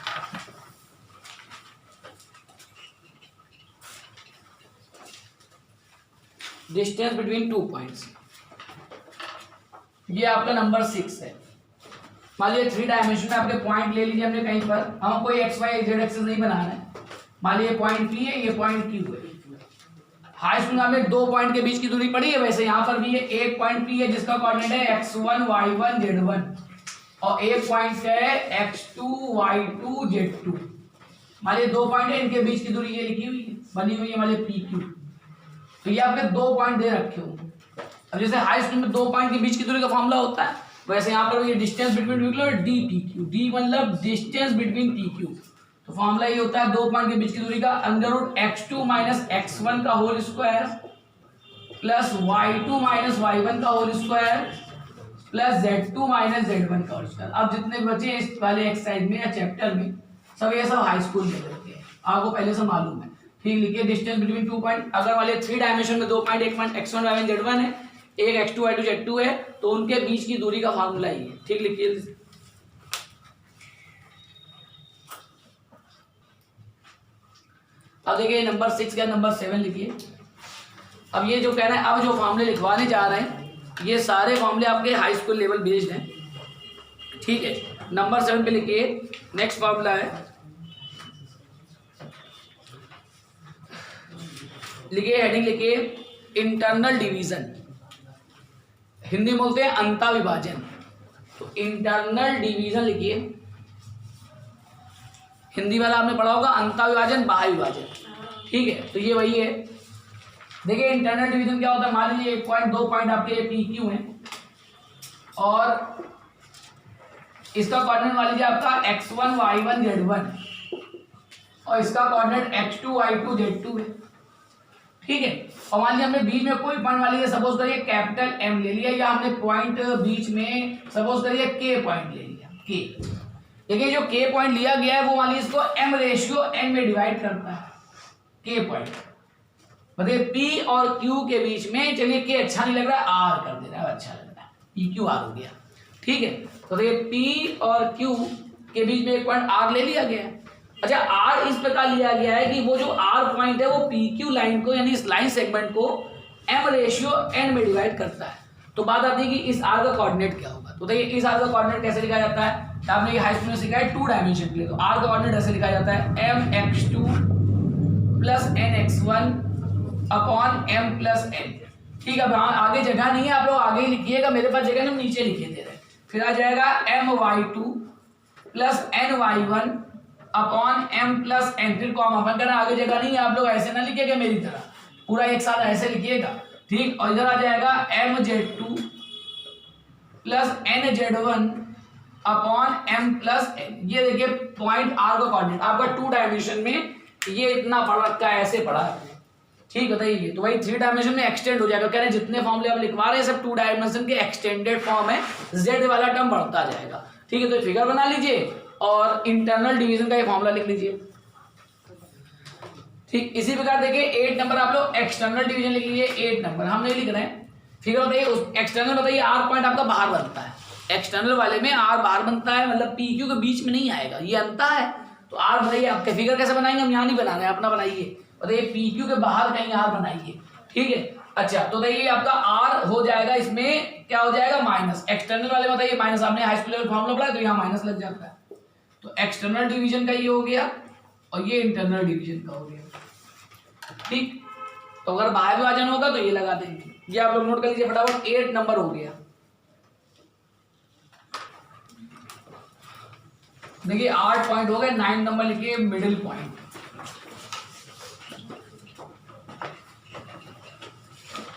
Distance between 2 points, ये आपका नंबर 6 है। मान लीजिए 3 डायमेंशन में आपके पॉइंट ले लीजिए हमने कहीं पर, हम कोई एक्स वाई जेड एक्सिस नहीं बनाना है। मान लीजिए पॉइंट पी है, ये पॉइंट क्यू है। हाई स्कूल में 2 पॉइंट के बीच की दूरी पड़ी है, वैसे यहाँ पर भी है, एक पॉइंट पी है जिसका कोऑर्डिनेट है x1 y1 z1, और एक पॉइंट है x2 y2 z2। मान लीजिए 2 पॉइंट है, इनके बीच की दूरी ये लिखी हुई है, बनी हुई है, मान लीजिए पी क्यू। तो ये आपके 2 पॉइंट दे रखे हो। अब जैसे हाई स्कूल में 2 पॉइंट के बीच की दूरी का फॉर्मूला होता है, वैसे यहाँ पर ये distance between D P Q, D मतलब डिस्टेंस बिटवीन पी क्यू। तो फॉर्मूला ये होता है 2 पॉइंट के बीच की दूरी का under root x2 minus x1 का whole square plus y2 minus y1 का whole square plus z2 minus z1 का होल स्क्वायर। अब जितने बचे इस वाले एक्सरसाइज में या चैप्टर में सब ये सब हाई स्कूल में रहते हैं, आपको पहले से मालूम है। ठीक, लिखिए डिस्टेंस बिटवीन 2 पॉइंट। अगर वाले 3 डायमेंशन में 2 पॉइंट, एक पॉइंट x1 y1 z1 है, एक x2 y2 z2 है, तो उनके बीच की दूरी का फार्मूला ही है। ठीक, लिखिए। अब देखिए नंबर 6 का नंबर 7 लिखिए। अब ये जो कह रहे हैं, अब जो फार्मूले लिखवाने जा रहे हैं ये सारे फार्मूले आपके हाई स्कूल लेवल बेस्ड हैं। ठीक है, नंबर 7 पे लिखिए। नेक्स्ट फार्मूला है, लिखिए हेडिंग लिखिए इंटरनल डिवीजन, हिंदी में बोलते हैं अंता विभाजन। तो इंटरनल डिवीजन लिखिए, हिंदी वाला आपने पढ़ा होगा अंता विभाजन, बाह्य विभाजन। ठीक है, तो ये वही है। देखिए इंटरनल डिवीजन क्या होता है, मान लीजिए 1 पॉइंट 2 पॉइंट आपके पी क्यू हैं और इसका कोऑर्डिनेट मान लीजिए आपका x1 y1 z1 और इसका कोऑर्डिनेट x2 y2 z2 है, ठीक है। और मान लीजिए हमने बीच में कोई पॉइंट मान लीजिए सपोज करिए कैपिटल M ले लिया, या हमने पॉइंट बीच में सपोज करिए K पॉइंट ले लिया, K। देखिए जो K पॉइंट लिया गया है वो मान लीजिए इसको M रेशियो N में डिवाइड करता है, K पॉइंट मतलब P और Q के बीच में, चलिए K अच्छा नहीं लग रहा है, R कर दे रहा है, अच्छा लग रहा है, PQR हो गया, ठीक है। तो देखिए P और Q के बीच में एक पॉइंट R ले लिया गया है। अच्छा R इस प्रकार लिया गया है कि वो जो R पॉइंट है वो PQ लाइन को यानी इस लाइन सेगमेंट को M रेशियो N में डिवाइड करता है। तो बात आती है कि इस R का कोऑर्डिनेट क्या होगा। तो देखिए इस R का कोऑर्डिनेट कैसे लिखा जाता है, तो आपने ये हाई स्कूल में सीखा है 2 डायमेंशन के लिए। तो R का कोऑर्डिनेट ऐसे लिखा जाता है mx2 plus nx1 upon m plus n, ठीक है। अब आगे जगह नहीं है, आप लोग आगे ही लिखिएगा, मेरे पास जगह नहीं, नीचे लिखे दे रहे हैं। फिर आ जाएगा my2 plus ny1 upon m plus n, फिर कॉमा अपन करना, आगे जगह नहीं है, आप लोग ऐसे ना लिखिएगा मेरी तरह, पूरा एक साथ ऐसे लिखिएगा, ठीक। और इधर आ जाएगा mz2 plus nz1 upon m plus n। ये देखिए पॉइंट R का कोऑर्डिनेट आपका 2 डायमेंशन में ये इतना पढ़ रखा है, ऐसे पढ़ा है, ठीक बताइए। तो भाई 3 डायमेंशन में एक्सटेंड हो जाएगा, कह रहे हैं जितने फॉर्मूले आप लिखवा रहे हैं सब 2 डायमेंशन के एक्सटेंडेड फॉर्म है, z वाला टर्म बढ़ता जाएगा, ठीक है। तो फिगर बना लीजिए और इंटरनल डिवीजन का ये फॉर्मूला लिख लीजिए, ठीक। इसी प्रकार देखिए 8 नंबर आप लोग एक्सटर्नल डिवीजन लिख लीजिए, 8 नंबर हम नहीं लिख रहे हैं। फिगर बताइए उस एक्सटर्नल बताइए R पॉइंट आपका बाहर बनता है, एक्सटर्नल वाले में R बाहर बनता है, मतलब PQ के बीच में नहीं आएगा, ये अंता है। तो R बताइए आपके फिगर कैसे बनाएंगे, हम यहाँ नहीं बना रहे हैं, अपना बनाइए, बताइए PQ के बाहर कहीं R बनाइए, ठीक है। अच्छा तो देखिए आपका R हो जाएगा, इसमें क्या हो जाएगा माइनस, एक्सटर्नल वाले बताइए माइनस, आपने हाई स्कूल लेवल फॉर्मूला पढ़ा है तो यहाँ माइनस लग जाता है। तो एक्सटर्नल डिवीजन का ये हो गया और ये इंटरनल डिवीजन का हो गया, ठीक। तो अगर बाहर विभाजन होगा तो ये लगा देंगे, ये आप लोग नोट कर लीजिए फटाफट। 8 नंबर हो गया। देखिए 8 पॉइंट हो गए, 9 नंबर लिखिए middle point.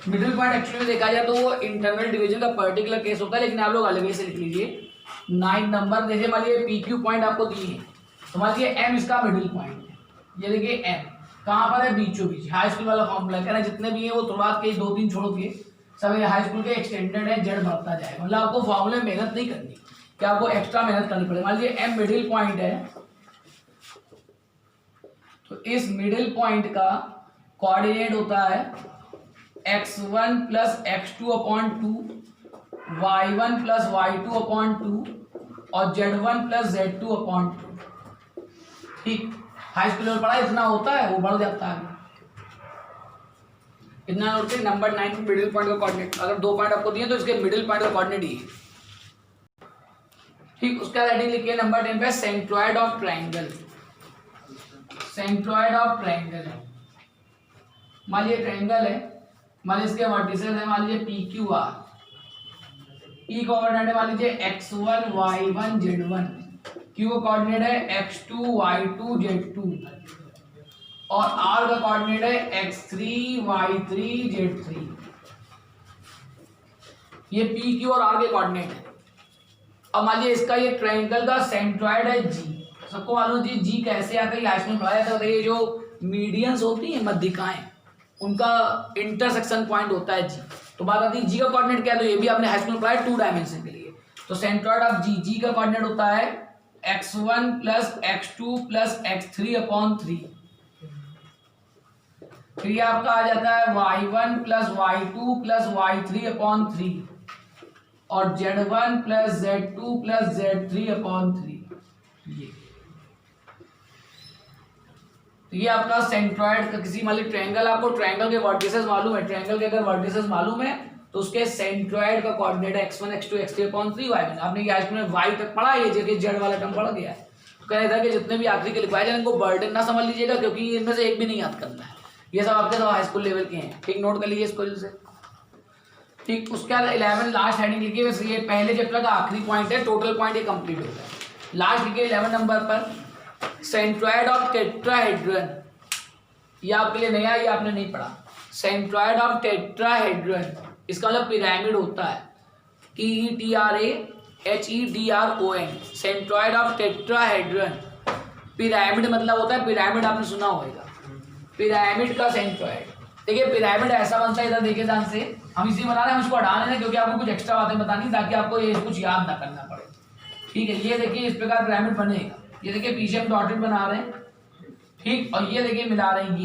Middle point actually देखा जाए तो वो इंटरनल डिवीजन का पर्टिकुलर केस होता है, लेकिन आप लोग अलग से लिख लीजिए। 9 नंबर देखिए, मान लीजिए PQ पॉइंट आपको दिए हैं, तो मान लीजिए M इसका मिडिल पॉइंट है, ये देखिए M कहाँ पर है, बीचों बीच। हाई स्कूल वाला फॉर्मूला कह रहा है जितने भी हैं वो शुरुआत के 2-3 छोड़ के सब ये हाई स्कूल के एक्सटेंडेड है, जेड बढ़ता जाएगा, मतलब आपको फॉर्मूले में मेहनत नहीं करनी, कि आपको एक्स्ट्रा मेहनत करनी पड़े। मान लीजिए M मिडिल पॉइंट है, तो इस मिडिल पॉइंट का कोऑर्डिनेट होता है x1 plus x2 upon 2, y1 plus y2 upon 2 और z1 प्लस z2 अपॉन 2, ठीक। हाई स्कूल में पढ़ा इतना होता है, वो बढ़ जाता है इतना नोट से। नंबर 9 मिडिल पॉइंट का कोऑर्डिनेट, अगर 2 पॉइंट आपको दिए तो इसके मिडिल पॉइंट का कोऑर्डिनेट ही है, ठीक। उसका हेडिंग लिखिए नंबर 10 पे centroid of triangle. Centroid of triangle है, मान लीजिए ट्रायंगल है, मान लीजिए इसके वर्टिसेस है, मान लीजिए PQR, P का कोऑर्डिनेट है मान लीजिए x1 y1 z1, Q का कोऑर्डिनेट है x2 y2 z2 और R का कोऑर्डिनेट है x3 y3 z3। ये PQ और R के कोऑर्डिनेट है। अब मान लीजिए इसका ये ट्रायंगल का सेंट्रॉइड है G, सबको मालूम जी G कैसे आता है, ये हाई स्कूल में पढ़ाया जाता है। ये जो मीडियंस होती है मध्यिकाएं, उनका इंटरसेक्शन पॉइंट होता है G। तो बात आती है G का कोऑर्डिनेट क्या है, तो ये भी आपने हाई स्कूल में पढ़ाया 2 डायमेंशन के लिए। तो सेंट्रॉइड ऑफ G का कोऑर्डिनेट होता है x1 plus x2 plus x3 upon 3। फिर ये आपका आ जाता है y1 plus y2 plus y3 upon 3 और z1 plus z2 plus z3 upon 3। ये आपका सेंट्रॉइड का किसी मान लीजिए ट्रायंगल, आपको ट्रायंगल के वर्टिसेस मालूम है, ट्रायंगल के अगर वर्टिसेस मालूम है तो उसके सेंट्रॉइड का कोऑर्डिनेट है x1 x2 x3 upon 3 y1। आपने ये आज में y तक पढ़ा, ये जगह जेड वाला टर्म पढ़ गया है। तो कह रहा था कि जितने भी आखिरी के लिखवाए जाए इनको बर्डन ना समझ लीजिएगा, क्योंकि इनमें से एक भी नहीं याद करना है, ये सब आपके सब हाई स्कूल लेवल के हैं, ठीक। नोट कर लीजिए स्कूल से, ठीक। उसके बाद 11 लास्ट हेडिंग लिखिए, ये पहले चैप्टर का आखिरी पॉइंट है, टोटल पॉइंट ये कंप्लीट हो गया। लास्ट लिखिए 11 नंबर पर सेंट्रॉइड ऑफ टेट्राहेड्रन, ये आपके लिए नया, ये आपने नहीं पढ़ा। सेंट्रॉइड ऑफ टेट्राहेड्रन, इसका मतलब पिरामिड होता है, इसका मतलब पिरामिड होता है, TETRAHEDRON, centroid of tetrahedron. Pyramid मतलब होता है, पिरामिड आपने सुना होगा, पिरामिड का सेंट्रॉइड। देखिए पिरामिड ऐसा बनता है, इधर देखिए ध्यान से, हम इसी बना रहे हैं, हम इसको हटा लेना क्योंकि आपको कुछ एक्स्ट्रा बातें बतानी ताकि आपको ये कुछ याद ना करना पड़े। ठीक है, ये देखिए इस प्रकार पिरामिड बनेगा। ये देखिए पीछे हम डॉटेड बना रहे हैं, ठीक, और ये देखिए मिला रहे हैं,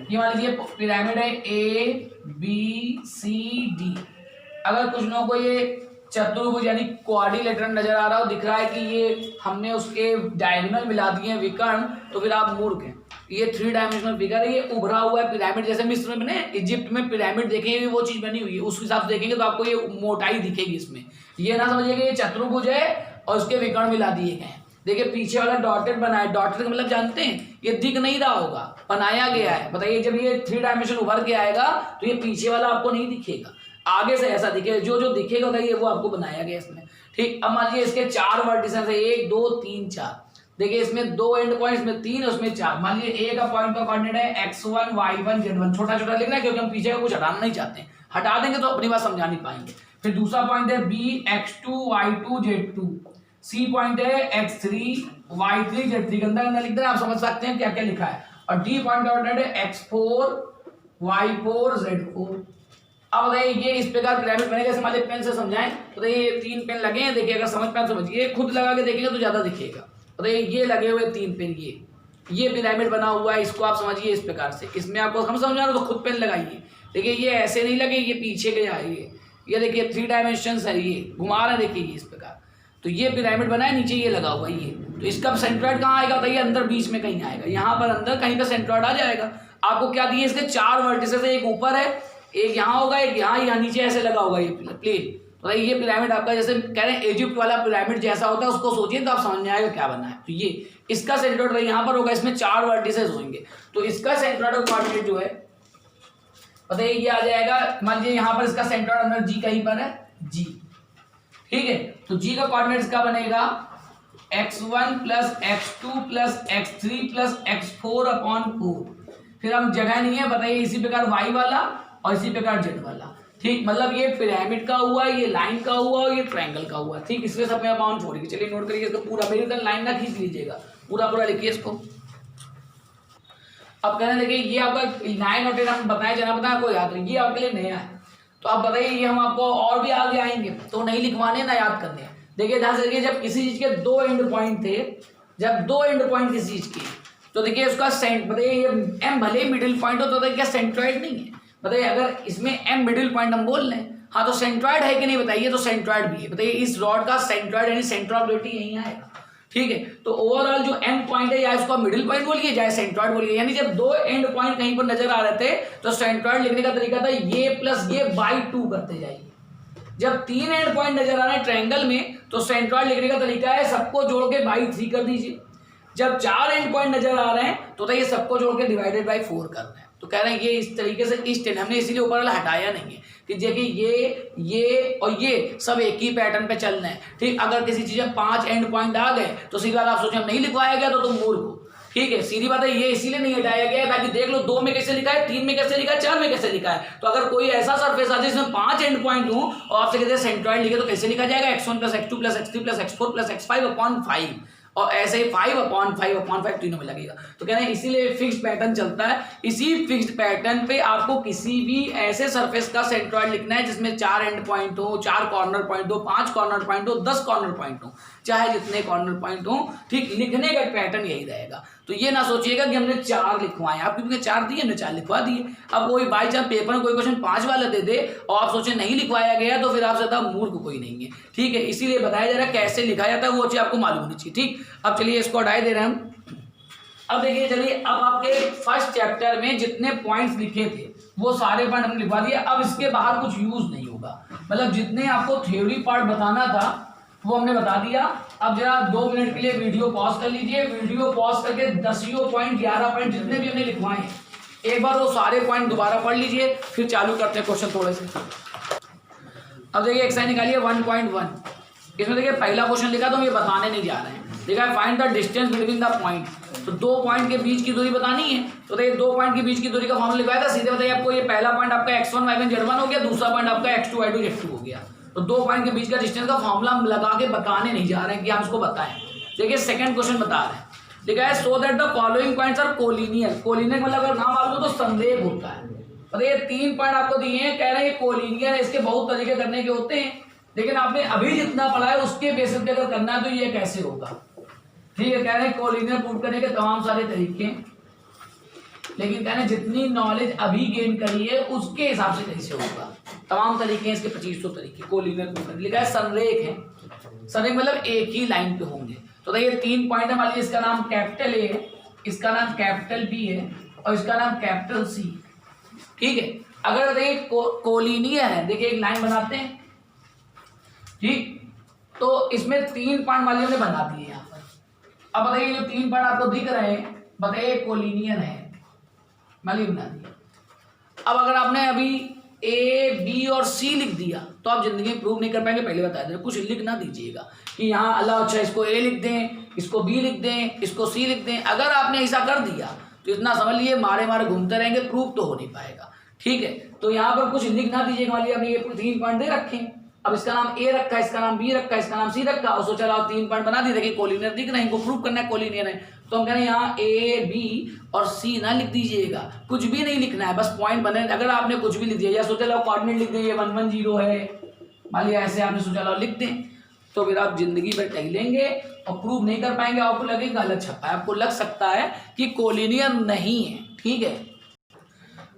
ये मान लीजिए पिरामिड है ABCD। अगर कुछ लोगों को ये चतुर्भुज यानी क्वाड्रिलेटरल नजर आ रहा हो, दिख रहा है कि ये हमने उसके डायगोनल मिला दिए हैं विकर्ण, तो फिर आप मूर्ख हैं। ये 3 डायमेंशनल फिगर है, ये उभरा हुआ है पिरामिड, जैसे मिस्र में बने, इजिप्ट में पिरामिड देखेंगे वो चीज बनी हुई है, उस हिसाब से देखेंगे तो आपको ये मोटाई दिखेगी इसमें। ये ना समझिएगा ये चतुर्भुज है और उसके विकर्ण मिला दिए गए हैं। देखिए पीछे वाला डॉटेड बना है, डॉटेड का मतलब जानते हैं, ये दिख नहीं रहा होगा, बनाया गया है। बताइए जब ये 3 डायमेंशन उभर के आएगा तो ये पीछे वाला आपको नहीं दिखेगा, आगे से ऐसा दिखेगा, जो जो दिखेगा बताइए वो आपको बनाया गया इसमें। ठीक, अब मान लीजिए इसके 4 वर्टिसेस है, 1 2 3 4। देखिए इसमें 2 एंड पॉइंट्स में 3, उसमें 4। मान लीजिए ए का पॉइंट का कोऑर्डिनेट है x1 y1 z1, छोटा छोटा लिखना है क्योंकि हम पीछे का कुछ हटाना नहीं चाहते हैं, हटा देंगे तो अपनी बात समझा नहीं पाएंगे। फिर दूसरा पॉइंट है b x2 y2 z2, C point है x3 y3 z3, गंदा गंदा लिख दें, आप समझ सकते हैं क्या क्या लिखा है। और डी पॉइंट का कोऑर्डिनेट है x4 y4 z4। अब बताइए ये इस प्रकार पिरामिड बनेगा, जैसे मान लीजिए पेन से समझाएं तो देखिए 3 पेन लगे हैं, देखिए अगर समझ पाए समझिए, खुद लगा के देखेंगे तो ज्यादा दिखेगा। बताइए ये लगे हुए 3 पेन, ये पिरामिड बना हुआ है, इसको आप समझिए इस प्रकार से। इसमें आपको हम समझा रहे तो खुद पेन लगाइए। देखिए ये ऐसे नहीं लगे, ये पीछे के जाइए, ये देखिए 3 डायमेंशन है, ये घुमा रहे हैं, देखिए इस प्रकार। तो ये पिरामिड बना है, नीचे ये लगा हुआ है ये, तो इसका सेंट्रॉइड कहाँ आएगा बताइए, अंदर बीच में कहीं आएगा, यहाँ पर अंदर कहीं पर सेंट्रॉइड आ जाएगा। आपको क्या दिए, इसके 4 वर्टिसेस है, एक ऊपर है, एक यहाँ होगा, एक यहाँ नीचे ऐसे लगा होगा ये प्लेन। तो ये पिरामिड आपका जैसे कह रहे हैं इजिप्ट वाला पिरामिड जैसा होता है, उसको सोचिए तो आप समझ में आएगा क्या बना है। तो ये इसका सेंट्रॉइड यहाँ पर होगा, इसमें 4 वर्टिसेस होंगे, तो इसका सेंट्रॉइड कोऑर्डिनेट जो है बताइए ये आ जाएगा। मान लीजिए यहाँ पर इसका सेंट्रॉइड अंदर जी कहीं पर है, जी, ठीक है, तो जी का कोऑर्डिनेट इसका बनेगा x1 plus x2 plus x3 plus x4/4। फिर हम जगह नहीं है, बताइए इसी प्रकार y वाला और इसी प्रकार z वाला। ठीक, मतलब ये पिरामिड का हुआ, ये लाइन का हुआ और ये ट्रायंगल का हुआ। ठीक, इसलिए सब में अमाउंट छोड़िए, चलिए नोट करिए इसको पूरा, मेरी तरह लाइन ना खींच लीजिएगा, पूरा पूरा लिखिए इसको। अब कहने लगे ये आपका 9 और 10 हम बताया जाना, बताया आपको याद रहे, ये आपके लिए नया है। तो आप बताइए ये हम आपको और भी आगे आएंगे तो नहीं लिखवाने ना याद करने। देखिए ध्यान से देखिए, जब किसी चीज के 2 एंड पॉइंट थे, जब 2 एंड पॉइंट किसी चीज की, तो देखिए उसका बताइए ये एम भले ही मिडिल पॉइंट हो तो क्या सेंट्रॉइड नहीं है? बताइए अगर इसमें एम मिडिल पॉइंट हम बोल लें, हाँ तो सेंट्रॉइड है कि नहीं बताइए, तो सेंट्रॉइड भी है। बताइए इस रॉड का सेंट्रॉइड यानी सेंटर ऑफ ग्रेविटी यहीं आएगा। ठीक है, तो ओवरऑल जो एंड पॉइंट है या इसको मिडिल पॉइंट बोलिए या सेंट्रॉइड बोलिए, यानी जब 2 एंड पॉइंट कहीं पर नजर आ रहे थे तो सेंट्रॉइड लिखने का तरीका था ये प्लस ये बाई 2 करते जाइए। जब 3 एंड पॉइंट नजर आ रहे हैं ट्रायंगल में तो सेंट्रॉइड लिखने का तरीका है सबको जोड़ के बाई 3 कर दीजिए। जब 4 एंड पॉइंट नजर आ रहे हैं तो ये सबको जोड़ के डिवाइडेड बाई 4 करना है। तो कह रहे हैं ये इस तरीके से इस टेन हमने इसीलिए ऊपर वाला हटाया नहीं है कि देखिए ये और ये सब एक ही पैटर्न पे चलना है। ठीक, अगर किसी चीज में 5 एंड पॉइंट आ गए तो सीधी बात आप सोचें हम नहीं लिखवाया गया तो तुम मूर्ख हो। ठीक है, सीधी बात है, ये इसीलिए नहीं हटाया गया है ताकि देख लो 2 में कैसे लिखा है, 3 में कैसे लिखा है, 4 में कैसे लिखा है। तो अगर कोई ऐसा सरफेस आ जाए जिसमें 5 एंड पॉइंट हो और आपसे कहते हैं सेंट्रॉइड लिखे तो कैसे लिखा जाएगा, x1 plus x2 plus x3 plus x4 plus x5/5 और ऐसे ही 5/5 तीनों में लगेगा। तो कह रहे हैं इसीलिए फिक्स्ड पैटर्न चलता है। इसी फिक्स्ड पैटर्न पे आपको किसी भी ऐसे सरफेस का सेंट्रॉइड लिखना है जिसमें 4 एंड पॉइंट हो, 4 कॉर्नर पॉइंट हो, 5 कॉर्नर पॉइंट हो, 10 कॉर्नर पॉइंट हो, चाहे जितने कॉर्नर पॉइंट हो। ठीक, लिखने का पैटर्न यही रहेगा। तो ये ना सोचिएगा कि हमने 4 लिखवाए, आप क्योंकि 4 दिए ना 4 लिखवा दिए। अब कोई बाई चांस पेपर में कोई क्वेश्चन 5 वाला दे दे और आप सोचे नहीं लिखवाया गया तो फिर आपसे ज्यादा मूर्ख कोई नहीं है। ठीक है, इसीलिए बताया जा रहा है कैसे लिखा जाता है, वो चीज आपको मालूम होनी चाहिए। ठीक, अब चलिए इसको हटाए दे रहे हैं हम। अब देखिए चलिए, अब आपके फर्स्ट चैप्टर में जितने पॉइंट्स लिखे थे वो सारे पॉइंट हमने लिखवा दिए। अब इसके बाहर कुछ यूज नहीं होगा, मतलब जितने आपको थ्योरी पार्ट बताना था वो हमने बता दिया। अब जरा 2 मिनट के लिए वीडियो पॉज कर लीजिए, वीडियो पॉज करके 10 पॉइंट 11 पॉइंट जितने भी हमने लिखवाए हैं एक बार वो सारे पॉइंट दोबारा पढ़ लीजिए, फिर चालू करते हैं क्वेश्चन थोड़े से। अब देखिए एक्सरसाइज निकालिए 1.1। इसमें देखिए पहला क्वेश्चन लिखा तो हम ये बताने नहीं जा रहे हैं। देखा find the distance between the point. तो 2 पॉइंट के बीच की दूरी बतानी है। तो देखिए 2 पॉइंट के बीच की दूरी का फॉर्मूला लिखवाया था, सीधे बताइए आपको ये पहला पॉइंट आपका x1 y1 z1 हो गया, दूसरा पॉइंट आपका x2 y2 z2 हो गया। तो 2 पॉइंट के बीच का डिस्टेंस का फॉर्मूला हम लगा के बताने नहीं जा रहे हैं कि आप इसको बताएं। देखिए सेकंड क्वेश्चन बता रहे हैं, लिखा है so that the following points are collinear. Collinear मतलब अगर नाम मालूम हो तो संरेख होता है। तो ये 3 पॉइंट आपको दिए हैं, कह रहे हैं कोलिनियर है, इसके बहुत तरीके करने के होते हैं, लेकिन आपने अभी जितना पढ़ा है उसके बेसिस पे अगर करना है तो ये कैसे होगा। ठीक है, कह रहे हैं कोलिनियर प्रूव करने के तमाम सारे तरीके, लेकिन कह रहे हैं जितनी नॉलेज अभी गेन करी है उसके हिसाब से कैसे होगा। तमाम तरीके हैं इसके, 2500 तरीके कोलिनियर प्रूव करने। लिखा है संरेख है, संरेख मतलब एक ही लाइन पे होंगे। तो देखिए 3 पॉइंट है, मान लीजिए इसका नाम कैपिटल ए है, इसका नाम कैपिटल बी है और इसका नाम कैपिटल सी। ठीक है, अगर देखिए कोलिनियर है, देखिए एक लाइन बनाते हैं, ठीक, तो इसमें 3 पॉइंट वाले हमने बना दिए यहाँ पर। अब बताइए जो 3 पॉइंट आपको दिख रहे हैं, बताइए कोलिनियर है, मान लीजिए बना दिया। अब अगर आपने अभी ए बी और सी लिख दिया तो आप जिंदगी में प्रूव नहीं कर पाएंगे। पहले बता दें, कुछ लिख ना दीजिएगा कि यहाँ अल्लाह अच्छा इसको ए लिख दें, इसको बी लिख दें, इसको सी लिख दें। अगर आपने ऐसा कर दिया तो इतना समझ लिए मारे मारे घूमते रहेंगे, प्रूव तो हो नहीं पाएगा। ठीक है, तो यहाँ पर कुछ लिख ना दीजिएगा। मान लीजिए आपने ये 3 पॉइंट दे रखे हैं, अब इसका नाम ए रखा है, इसका नाम बी रखा है, इसका नाम सी रखा और सोचा आप 3 पॉइंट बना दिए, देखिए कोलिनियर दिख रहे हैं, इनको प्रूव करना है कोलिनियर है। तो हम कह रहे हैं यहाँ ए बी और सी ना लिख दीजिएगा, कुछ भी नहीं लिखना है, बस पॉइंट बने। अगर आपने कुछ भी लिख दिया या सोचा लो कोऑर्डिनेट लिख दें, ये 1 1 0 है, मान लिया ऐसे आपने सोचा लो लिख दें, तो फिर आप जिंदगी भर टहलेंगे और प्रूव नहीं कर पाएंगे। आपको लगेगा गलत छपा है, आपको लग सकता है कि कोलिनियर नहीं है। ठीक है,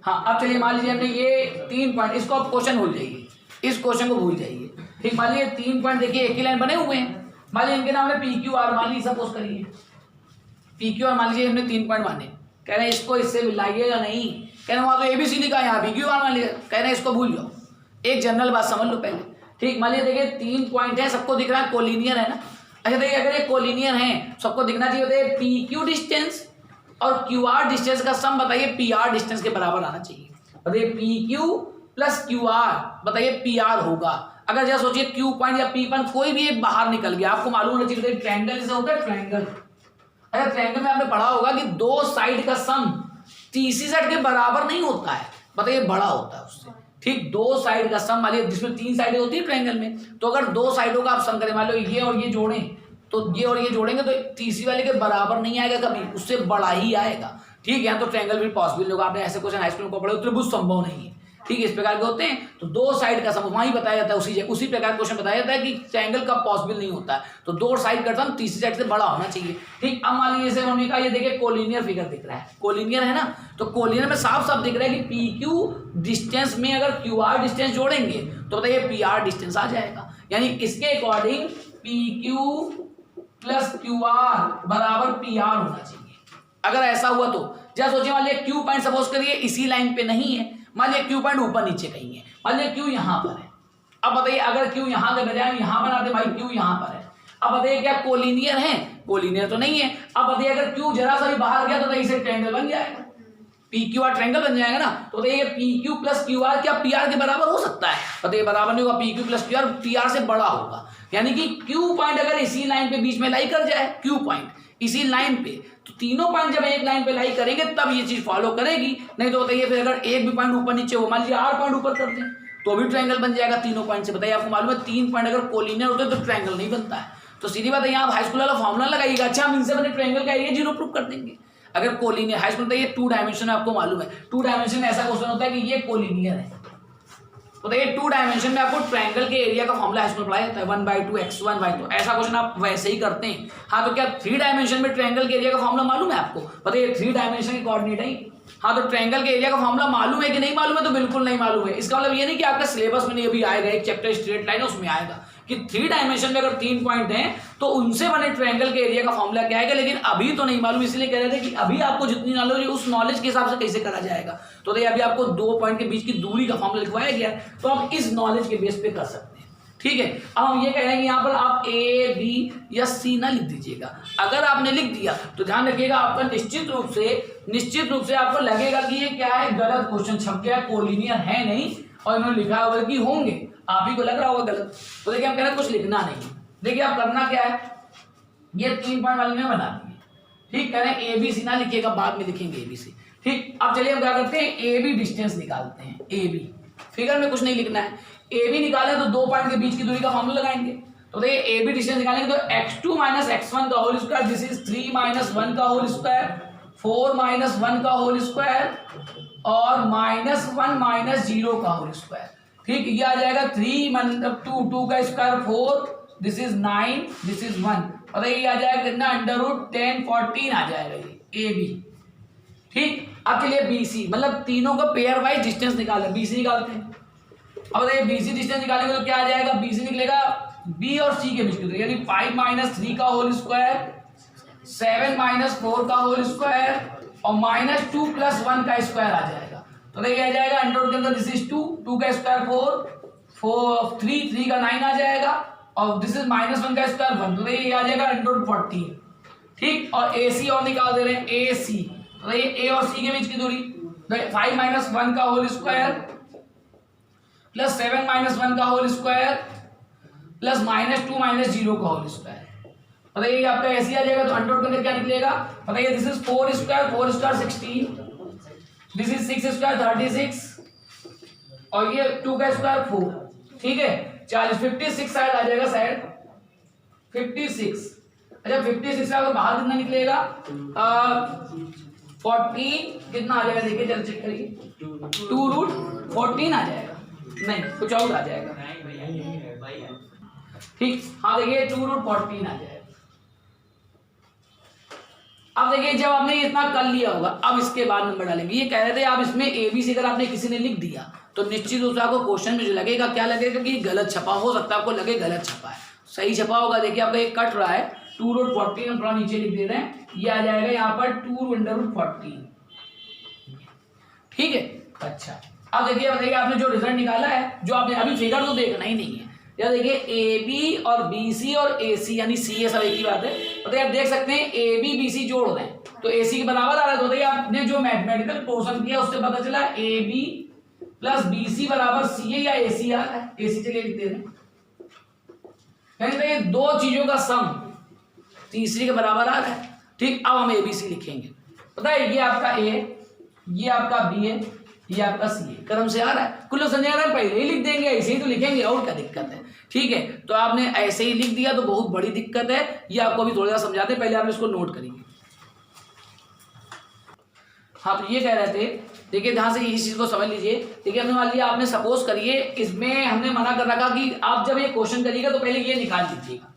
हाँ अब चलिए मान लीजिए हमने ये 3 पॉइंट, इसको आप क्वेश्चन भूल जाइए, इस क्वेश्चन को भूल जाइए। ठीक, मान लीजिए 3 पॉइंट देखिए एक ही लाइन बने हुए हैं, मान लीजिए इनके नाम है पी क्यू आर, मान लीजिए सपोज करिए पी क्यू आर, मान लीजिए हमने 3 पॉइंट माने, कह रहे हैं इसको इससे मिलाइए या नहीं, कह रहे हैं वहाँ तो एबीसी लिखा है, यहाँ पी क्यू आर मान लीजिए, कह रहे हैं इसको भूल जाओ। एक जनरल बात समझ लो पहले। ठीक, मान लीजिए देखिए 3 पॉइंट है, सबको दिख रहा है कोलिनियर है ना। अच्छा देखिए अगर ये कोलिनियर है, सबको दिखना चाहिए, बताइए पी क्यू डिस्टेंस और क्यू आर डिस्टेंस का सम बताइए पी आर डिस्टेंस के बराबर आना चाहिए। बताइए P Q plus Q R, बताइए पी आर होगा। अगर जैसा सोचिए क्यू पॉइंट या पी पॉइंट कोई भी एक बाहर निकल गया, आपको मालूम होना चाहिए ट्रायंगल जैसे होता है ट्रायंगल। अगर ट्रायंगल में आपने पढ़ा होगा कि 2 साइड का सम तीसरी साइड के बराबर नहीं होता है, बताइए बड़ा होता है उससे। ठीक, 2 साइड का सम, मान लीजिए जिसमें 3 साइडें होती है ट्रायंगल में, तो अगर 2 साइडों का आप सम करें, मान लो ये और ये जोड़ें, तो ये और ये जोड़ेंगे तो तीसरी वाले के बराबर नहीं आएगा कभी, उससे बड़ा ही आएगा। ठीक है, तो ट्रायंगल भी पॉसिबल होगा, आपने ऐसे क्वेश्चन हाई स्कूल में पढ़े, त्रिभुज संभव नहीं है। ठीक है, इस प्रकार के होते हैं, तो 2 साइड का सम वहीं बताया जाता है, उसी प्रकार क्वेश्चन बताया जाता है कि ट्रायंगल का पॉसिबल नहीं होता है, तो 2 साइड का सम तीसरी साइड से बड़ा होना चाहिए। ठीक, अब मान लीजिए जैसे हमने कहा, ये देखिए कोलिनियर फिगर दिख रहा है, कोलिनियर है ना, तो कोलिनियर में साफ साफ दिख रहा है कि पी क्यू डिस्टेंस में अगर क्यू आर डिस्टेंस जोड़ेंगे तो बताइए पी आर डिस्टेंस आ जाएगा, यानी इसके according P Q plus Q R बराबर पी आर होना चाहिए। अगर ऐसा हुआ तो जैसा सोचिए, मान लिया क्यू पॉइंट सपोज करिए इसी लाइन पे नहीं है, मान लिया क्यू पॉइंट ऊपर नीचे कहीं है, मान लिया क्यू यहाँ पर है। अब बताइए अगर क्यू यहाँ के बजाय यहाँ बनाते भाई, क्यू यहाँ पर है, अब बताइए क्या कोलिनियर है? कोलिनियर तो नहीं है। अब बताइए अगर क्यू जरा सा भी बाहर गया तो इसे ट्रायंगल बन जाएगा, पी क्यू आर ट्रायंगल बन जाएगा ना। तो बताइए P Q plus Q R क्या पी आर के बराबर हो सकता है? बताइए बराबर नहीं होगा, P Q plus Q R P R से बड़ा होगा, यानी कि क्यू पॉइंट अगर इसी लाइन पे बीच में लाई कर जाए, क्यू पॉइंट इसी लाइन पे, तो तीनों पॉइंट जब एक लाइन पे लाई करेंगे तब ये चीज फॉलो करेगी, नहीं तो बताइए फिर अगर एक भी पॉइंट ऊपर नीचे हो, मान लीजिए आर पॉइंट ऊपर कर दें तो भी ट्रायंगल बन जाएगा तीनों पॉइंट से। बताइए आपको मालूम है 3 पॉइंट अगर कोलिनियर होते तो ट्रायंगल नहीं बनता है, तो सीधी बात है यहाँ आप हाई स्कूल वाला फॉर्मूला लगाइएगा, अच्छा हम इनसे बने ट्रायंगल का एरिया 0 प्रूव कर देंगे। अगर कोलिनियर हाई स्कूल ये 2 डायमेंशन है, आपको मालूम है 2 डायमेंशन में ऐसा क्वेश्चन होता है कि ये कोलिनियर है, तो देखिए 2 डायमेंशन में आपको ट्रायंगल के एरिया का फॉर्मूला इसमें पढ़ाया जाता है 1/2 x1 y2, ऐसा क्वेश्चन आप वैसे ही करते हैं। हाँ तो क्या 3 डायमेंशन में ट्रायंगल के एरिया का फॉर्मूला मालूम है आपको? बताइए 3 डायमेंशन के कोऑर्डिनेट है। हाँ तो ट्रायंगल के एरिया का फॉर्मूला मालूम है कि नहीं मालूम है? तो बिल्कुल नहीं मालूम है। इसका मतलब ये नहीं कि आपका सिलेबस में नहीं अभी आएगा, एक चैप्टर स्ट्रेट लाइन है उसमें आएगा कि 3 डायमेंशन में अगर 3 पॉइंट हैं तो उनसे बने ट्रायंगल के एरिया का फॉर्मूला क्या आएगा, लेकिन अभी तो नहीं मालूम, इसलिए कह रहे थे कि अभी आपको जितनी नॉलेज है उस नॉलेज के हिसाब से कैसे करा जाएगा। तो देखिए अभी आपको 2 पॉइंट के बीच की दूरी का फॉर्मूला लिखवाया गया, तो आप इस नॉलेज के बेस पे कर सकते हैं। ठीक है, अब हम ये कह रहे हैं कि यहाँ पर आप ए बी या सी ना लिख दीजिएगा। अगर आपने लिख दिया तो ध्यान रखिएगा आपका निश्चित रूप से आपको लगेगा कि ये क्या है, गलत क्वेश्चन छप गया, कोलिनियर है नहीं, और इन्होंने लिखा हुआ कि होंगे, आप ही को लग रहा होगा गलत। तो देखिए हम कह रहे हैं कुछ लिखना नहीं। देखिए आप करना क्या है, ये 3 पॉइंट वाली में बना दिए, ठीक, कह रहे हैं ABC ना लिखिएगा, बाद में लिखेंगे ABC। ठीक, अब चलिए हम क्या करते हैं, AB डिस्टेंस निकालते हैं। AB फिगर में कुछ नहीं लिखना है, AB निकाले तो 2 पॉइंट के बीच की दूरी का फॉर्मूला लगाएंगे। तो देखिए AB डिस्टेंस निकालेंगे तो x2 माइनस x1 का whole square, this is 3 minus 1 का होल स्क्वायर, 4 माइनस 1 का होल स्क्वायर और माइनस 1 माइनस 0 का होल स्क्वायर। ठीक, ये आ जाएगा 3 मतलब 2 का square 4, this is 9, this is 1 और ये आ जाएगा कितना, अंडर रूट 10 14 आ जाएगा ये AB। ठीक, अब चलिए BC मतलब तीनों का पेयर वाइज डिस्टेंस निकालें, BC निकालते हैं। अब देखिए BC डिस्टेंस निकालेंगे तो क्या आ जाएगा, BC निकलेगा B और C के बीच की दूरी, यानी 5 माइनस 3 का होल स्क्वायर, 7 माइनस 4 का होल स्क्वायर और माइनस 2 प्लस 1 का स्क्वायर आ जाएगा। तो देखिए आ जाएगा अंडर रूट के अंदर दिस इज 2 का स्क्वायर 4 3 का 9 आ जाएगा और दिस इज माइनस 1 का स्क्वायर 1, तो ये आ जाएगा अंडर रूट 14। ठीक, और AC और निकाल दे रहे हैं AC, तो ये A और C के बीच की दूरी 5 माइनस 1 का होल स्क्वायर प्लस 7 माइनस 1 का whole square plus minus 2 minus 0 का होल स्क्वायर। बताइए आपका ऐसे आ जाएगा तो अंडर रूट के अंदर क्या निकलेगा, बताइए this is 4 square 16, this is 6 square 36 और ये 2 का स्क्वायर 4। ठीक है, 40 56 साइड आ जाएगा, साइड 56। अच्छा 56 से अगर बाहर कितना निकलेगा, 14 कितना आ जाएगा, देखिए जरा चेक करिए, 2 रूट 14 आ जाएगा, नहीं कुछ और आ जाएगा। ठीक, हाँ देखिए 2 रूट 14 आ जाएगा। अब देखिए जब आपने इतना कर लिया होगा, अब इसके बाद नंबर डालेंगे। ये कह रहे थे आप इसमें ABC अगर आपने किसी ने लिख दिया तो निश्चित रूप से आपको क्वेश्चन में जो लगेगा, क्या लगेगा कि गलत छपा, हो सकता है आपको लगे गलत छपा है, सही छपा होगा। देखिए आपका एक कट रहा है 2 रूट 14, हम थोड़ा नीचे लिख दे रहे हैं, ये आ जाएगा यहाँ पर 2 अंडर रूट 14। ठीक है, अच्छा अब देखिए बताइए आपने जो रिजल्ट निकाला है, जो आपने अभी फिगर तो देखना ही नहीं है, या देखिए AB और BC और AC यानी CA सब एक ही बात है। बताइए आप देख सकते हैं AB BC जोड़ रहे हैं तो AC के बराबर आ रहा है, तो बताइए आपने जो मैथमेटिकल पोर्शन किया उससे पता चला AB प्लस BC बराबर CA या AC आ रहा है, AC चलिए लिख दे रहे हैं, यानी देखिए दो चीजों का सम तीसरी के बराबर आ रहा है। ठीक, अब हम ABC लिखेंगे, पता है ये आपका A, ये आपका B है, ये आपका C है, क्रम से आ रहा है, कुल समझ आ रहा है, पहले ही लिख देंगे, ऐसे ही तो लिखेंगे, और क्या दिक्कत है। ठीक है, तो आपने ऐसे ही लिख दिया तो बहुत बड़ी दिक्कत है, ये आपको अभी थोड़ा सा समझाते हैं, पहले आप इसको नोट करेंगे। हाँ, तो ये कह रहे थे, देखिए ध्यान से इस चीज को समझ लीजिए। देखिए हमने मान लिया, आपने सपोज करिए इसमें हमने मना कर रखा कि आप जब ये क्वेश्चन करिएगा तो पहले ये निकाल लीजिएगा,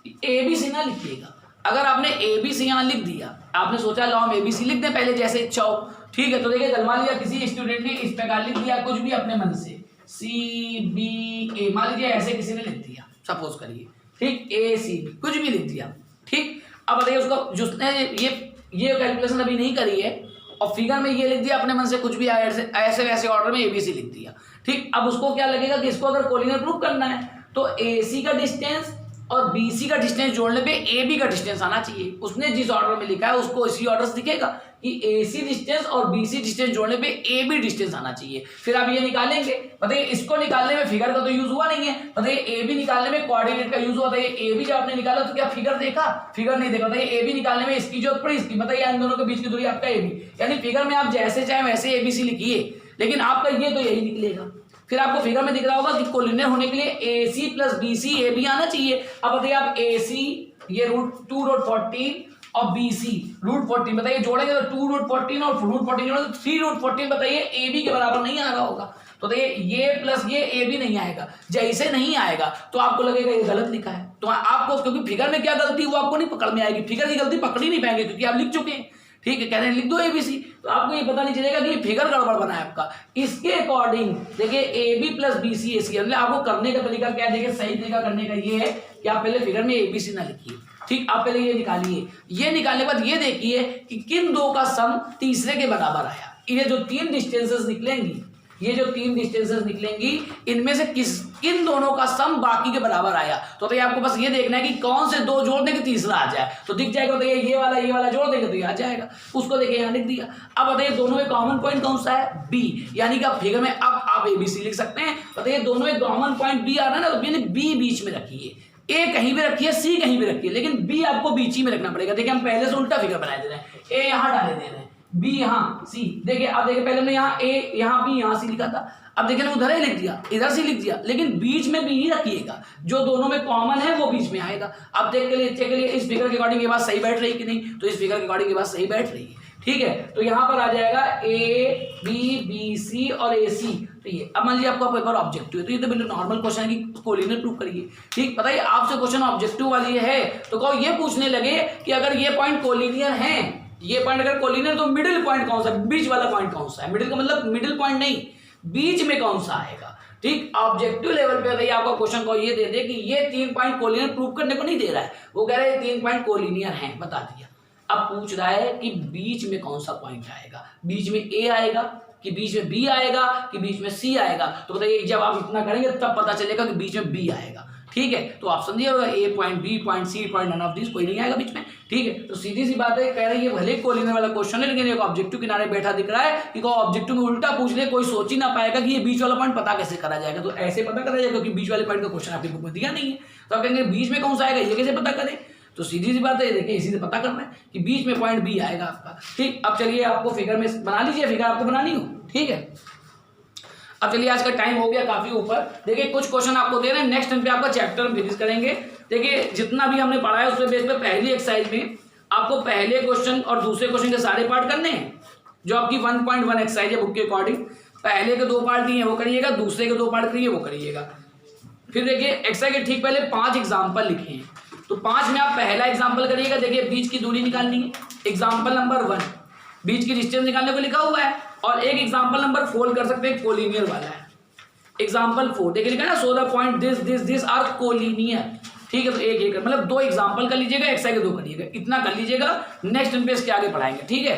ABC ना लिखिएगा। अगर आपने ABC यहाँ लिख दिया, आपने सोचा लो हम ABC लिख दें पहले जैसे इच्छा हो, ठीक है, तो देखिए मान लिया किसी स्टूडेंट ने इस प्रकार लिख दिया कुछ भी अपने मन से, CBA मान लीजिए ऐसे किसी ने लिख दिया, सपोज करिए, ठीक, ACB कुछ भी लिख दिया। ठीक, अब बताइए उसको जिसने ये कैलकुलेशन अभी नहीं करी है और फिगर में ये लिख दिया अपने मन से कुछ भी ऐसे वैसे ऑर्डर में ABC लिख दिया। ठीक, अब उसको क्या लगेगा कि इसको अगर कोलिनियर प्रूफ करना है तो AC का डिस्टेंस और BC का डिस्टेंस जोड़ने पे AB का डिस्टेंस आना चाहिए। उसने जिस ऑर्डर में लिखा है उसको इसी ऑर्डर से दिखेगा कि AC डिस्टेंस और BC डिस्टेंस जोड़ने पे AB डिस्टेंस आना चाहिए। फिर आप ये निकालेंगे, बताइए इसको निकालने में फिगर का तो यूज हुआ नहीं है, बताइए AB निकालने में कोऑर्डिनेट का यूज हुआ। बताइए AB जब आपने निकाला तो क्या फिगर देखा, फिगर नहीं देखा। बताइए AB निकालने में इसकी जरूरत पड़ी, इसकी, बताइए इन दोनों के बीच की दूरी आपका AB, यानी फिगर में आप जैसे चाहे वैसे ABC लिखिए, लेकिन आपका ये तो यही निकलेगा। फिर आपको फिगर में दिख रहा होगा कि कोलिनियर होने के लिए AC प्लस BC AB आना चाहिए। अब बताइए आप AC ये2 रूट 14 और BC रूट 14, बताइए जोड़ेंगे तो 2 रूट 14 और रूट 14 जोड़ेंगे तो 3 रूट 14, बताइए AB के बराबर नहीं आ रहा होगा। तो देखिए ये प्लस ये AB नहीं आएगा, जैसे नहीं आएगा तो आपको लगेगा ये गलत लिखा है, तो आपको क्योंकि फिगर में क्या गलती वो आपको नहीं पकड़ में आएगी, फिगर की गलती पकड़ ही नहीं पाएंगे क्योंकि आप लिख चुके हैं। ठीक है, कहते हैं लिख दो ABC, तो आपको ये पता नहीं चलेगा कि ये फिगर गड़बड़ बना है आपका। इसके अकॉर्डिंग देखिए AB प्लस BC AC, मतलब आपको करने का तरीका क्या है, देखिए सही तरीका करने का ये है कि आप पहले फिगर में ABC ना लिखिए। ठीक, आप पहले ये निकालिए, ये निकालने के बाद ये देखिए कि किन दो का सम तीसरे के बराबर आया। ये जो 3 डिस्टेंसेस निकलेंगी, ये जो 3 डिस्टेंसेस निकलेंगी, इनमें से किन दोनों का सम बाकी के बराबर आया। तो ये आपको बस ये देखना है कि कौन से दो जोड़ देंगे तीसरा आ जाए, तो दिख जाएगा। तो ये वाला जोड़ देंगे तो ये आ जाएगा, उसको देखिए यहाँ लिख दिया। अब बताइए दोनों में कॉमन पॉइंट कौन सा है, B, यानी कि आप फिगर में अब आप ABC लिख सकते हैं। बताइए दोनों में कॉमन पॉइंट B आ रहा है ना, तो B बीच में रखिए, ए कहीं भी रखिए, सी कहीं भी रखिए, लेकिन बी आपको बीच ही में रखना पड़ेगा। देखिए हम पहले से उल्टा फिगर बना दे रहे हैं, ए यहाँ डाले दे रहे हैं, बी यहाँ, सी। देखिए अब देखिए पहले हमने यहाँ ए यहाँ बी यहाँ सी लिखा था, अब देखिए ना उधर ही लिख दिया, इधर से लिख दिया, लेकिन बीच में बी ही रखिएगा, जो दोनों में कॉमन है वो बीच में आएगा। अब देख के लिए चेक करिए इस फिगर के अकॉर्डिंग ये बात सही बैठ रही कि नहीं, तो इस फिगर के अकॉर्डिंग ये बात सही बैठ रही है। ठीक है, तो यहाँ पर आ जाएगा ए बी सी और ए सी। तो ये अब मान लीजिए आपका पेपर ऑब्जेक्टिव है, तो ये तो बिल्कुल नॉर्मल क्वेश्चन है कि कोलिनियर प्रूव करिए। ठीक, बताइए आपसे क्वेश्चन ऑब्जेक्टिव वाली है तो कहो ये पूछने लगे कि अगर ये पॉइंट कोलिनियर है, ये पॉइंट अगर कोलिनियर तो मिडिल पॉइंट कौन सा है, बीच वाला पॉइंट कौन सा है। मिडिल का मतलब मिडिल पॉइंट नहीं, बीच में कौन सा आएगा। ठीक, ऑब्जेक्टिव लेवल पे अगर आपका क्वेश्चन को ये दे दे कि ये 3 पॉइंट कोलिनियर प्रूव करने को नहीं दे रहा है, वो कह रहा है ये 3 पॉइंट कोलिनियर हैं, बता दिया। अब पूछ रहा है कि बीच में कौन सा पॉइंट आएगा, बीच में ए आएगा कि बीच में बी आएगा कि बीच में सी आएगा। तो बताइए जब आप इतना करेंगे तब पता चलेगा कि बीच में बी आएगा। ठीक है, तो ऑप्शन दिया होगा A point, B point, C point, none of this, कोई नहीं आएगा बीच में। ठीक है, तो सीधी सी बात है, कह रही है भले कोलिनियर वाला क्वेश्चन है लेकिन एक ऑब्जेक्टिव किनारे बैठा दिख रहा है कि ऑब्जेक्टिव में उल्टा पूछ ले, कोई सोच ही ना पाएगा कि ये बीच वाला पॉइंट पता कैसे करा जाएगा। तो ऐसे पता करा जाएगा क्योंकि बीच वाले पॉइंट का क्वेश्चन आपके बुक में दिया नहीं है, तो आप कहेंगे बीच में कौन सा आएगा, ये कैसे पता करें। तो सीधी सी बात है, देखिए इसी से पता करना है कि बीच में पॉइंट बी आएगा आपका। ठीक, अब चलिए आपको फिगर में बना लीजिए, फिगर आपको बनानी हो। ठीक है, अब चलिए आज का टाइम हो गया काफी ऊपर। देखिए कुछ क्वेश्चन आपको दे रहे हैं, नेक्स्ट टाइम पे आपका चैप्टर हम फिनिश करेंगे। देखिए जितना भी हमने पढ़ा है उसके बेस पे पहली एक्सरसाइज में आपको पहले क्वेश्चन और दूसरे क्वेश्चन के सारे पार्ट करने हैं, जो आपकी 1.1 एक्सरसाइज है बुक के अकॉर्डिंग। पहले के 2 पार्ट दिए हैं वो करिएगा, दूसरे के 2 पार्ट करिए वो करिएगा। फिर देखिए एक्सरसाइज के ठीक पहले 5 एग्जाम्पल लिखे हैं, तो 5 में आप पहला एग्जाम्पल करिएगा। देखिए बीच की दूरी निकालनी है, एग्जाम्पल नंबर 1 बीच की डिस्टेंस निकालने को लिखा हुआ है, और एक एग्जाम्पल नंबर 4 कर सकते हैं, कोलिनियर वाला है। एग्जाम्पल 4 देखिए लिखा है ना, so the point this this this are collinear. ठीक है, तो एक एक मतलब 2 एग्जाम्पल कर लीजिएगा, एक्सरसाइज के 2 करिएगा, इतना कर लीजिएगा। नेक्स्ट इन पे इसके आगे पढ़ाएंगे। ठीक है।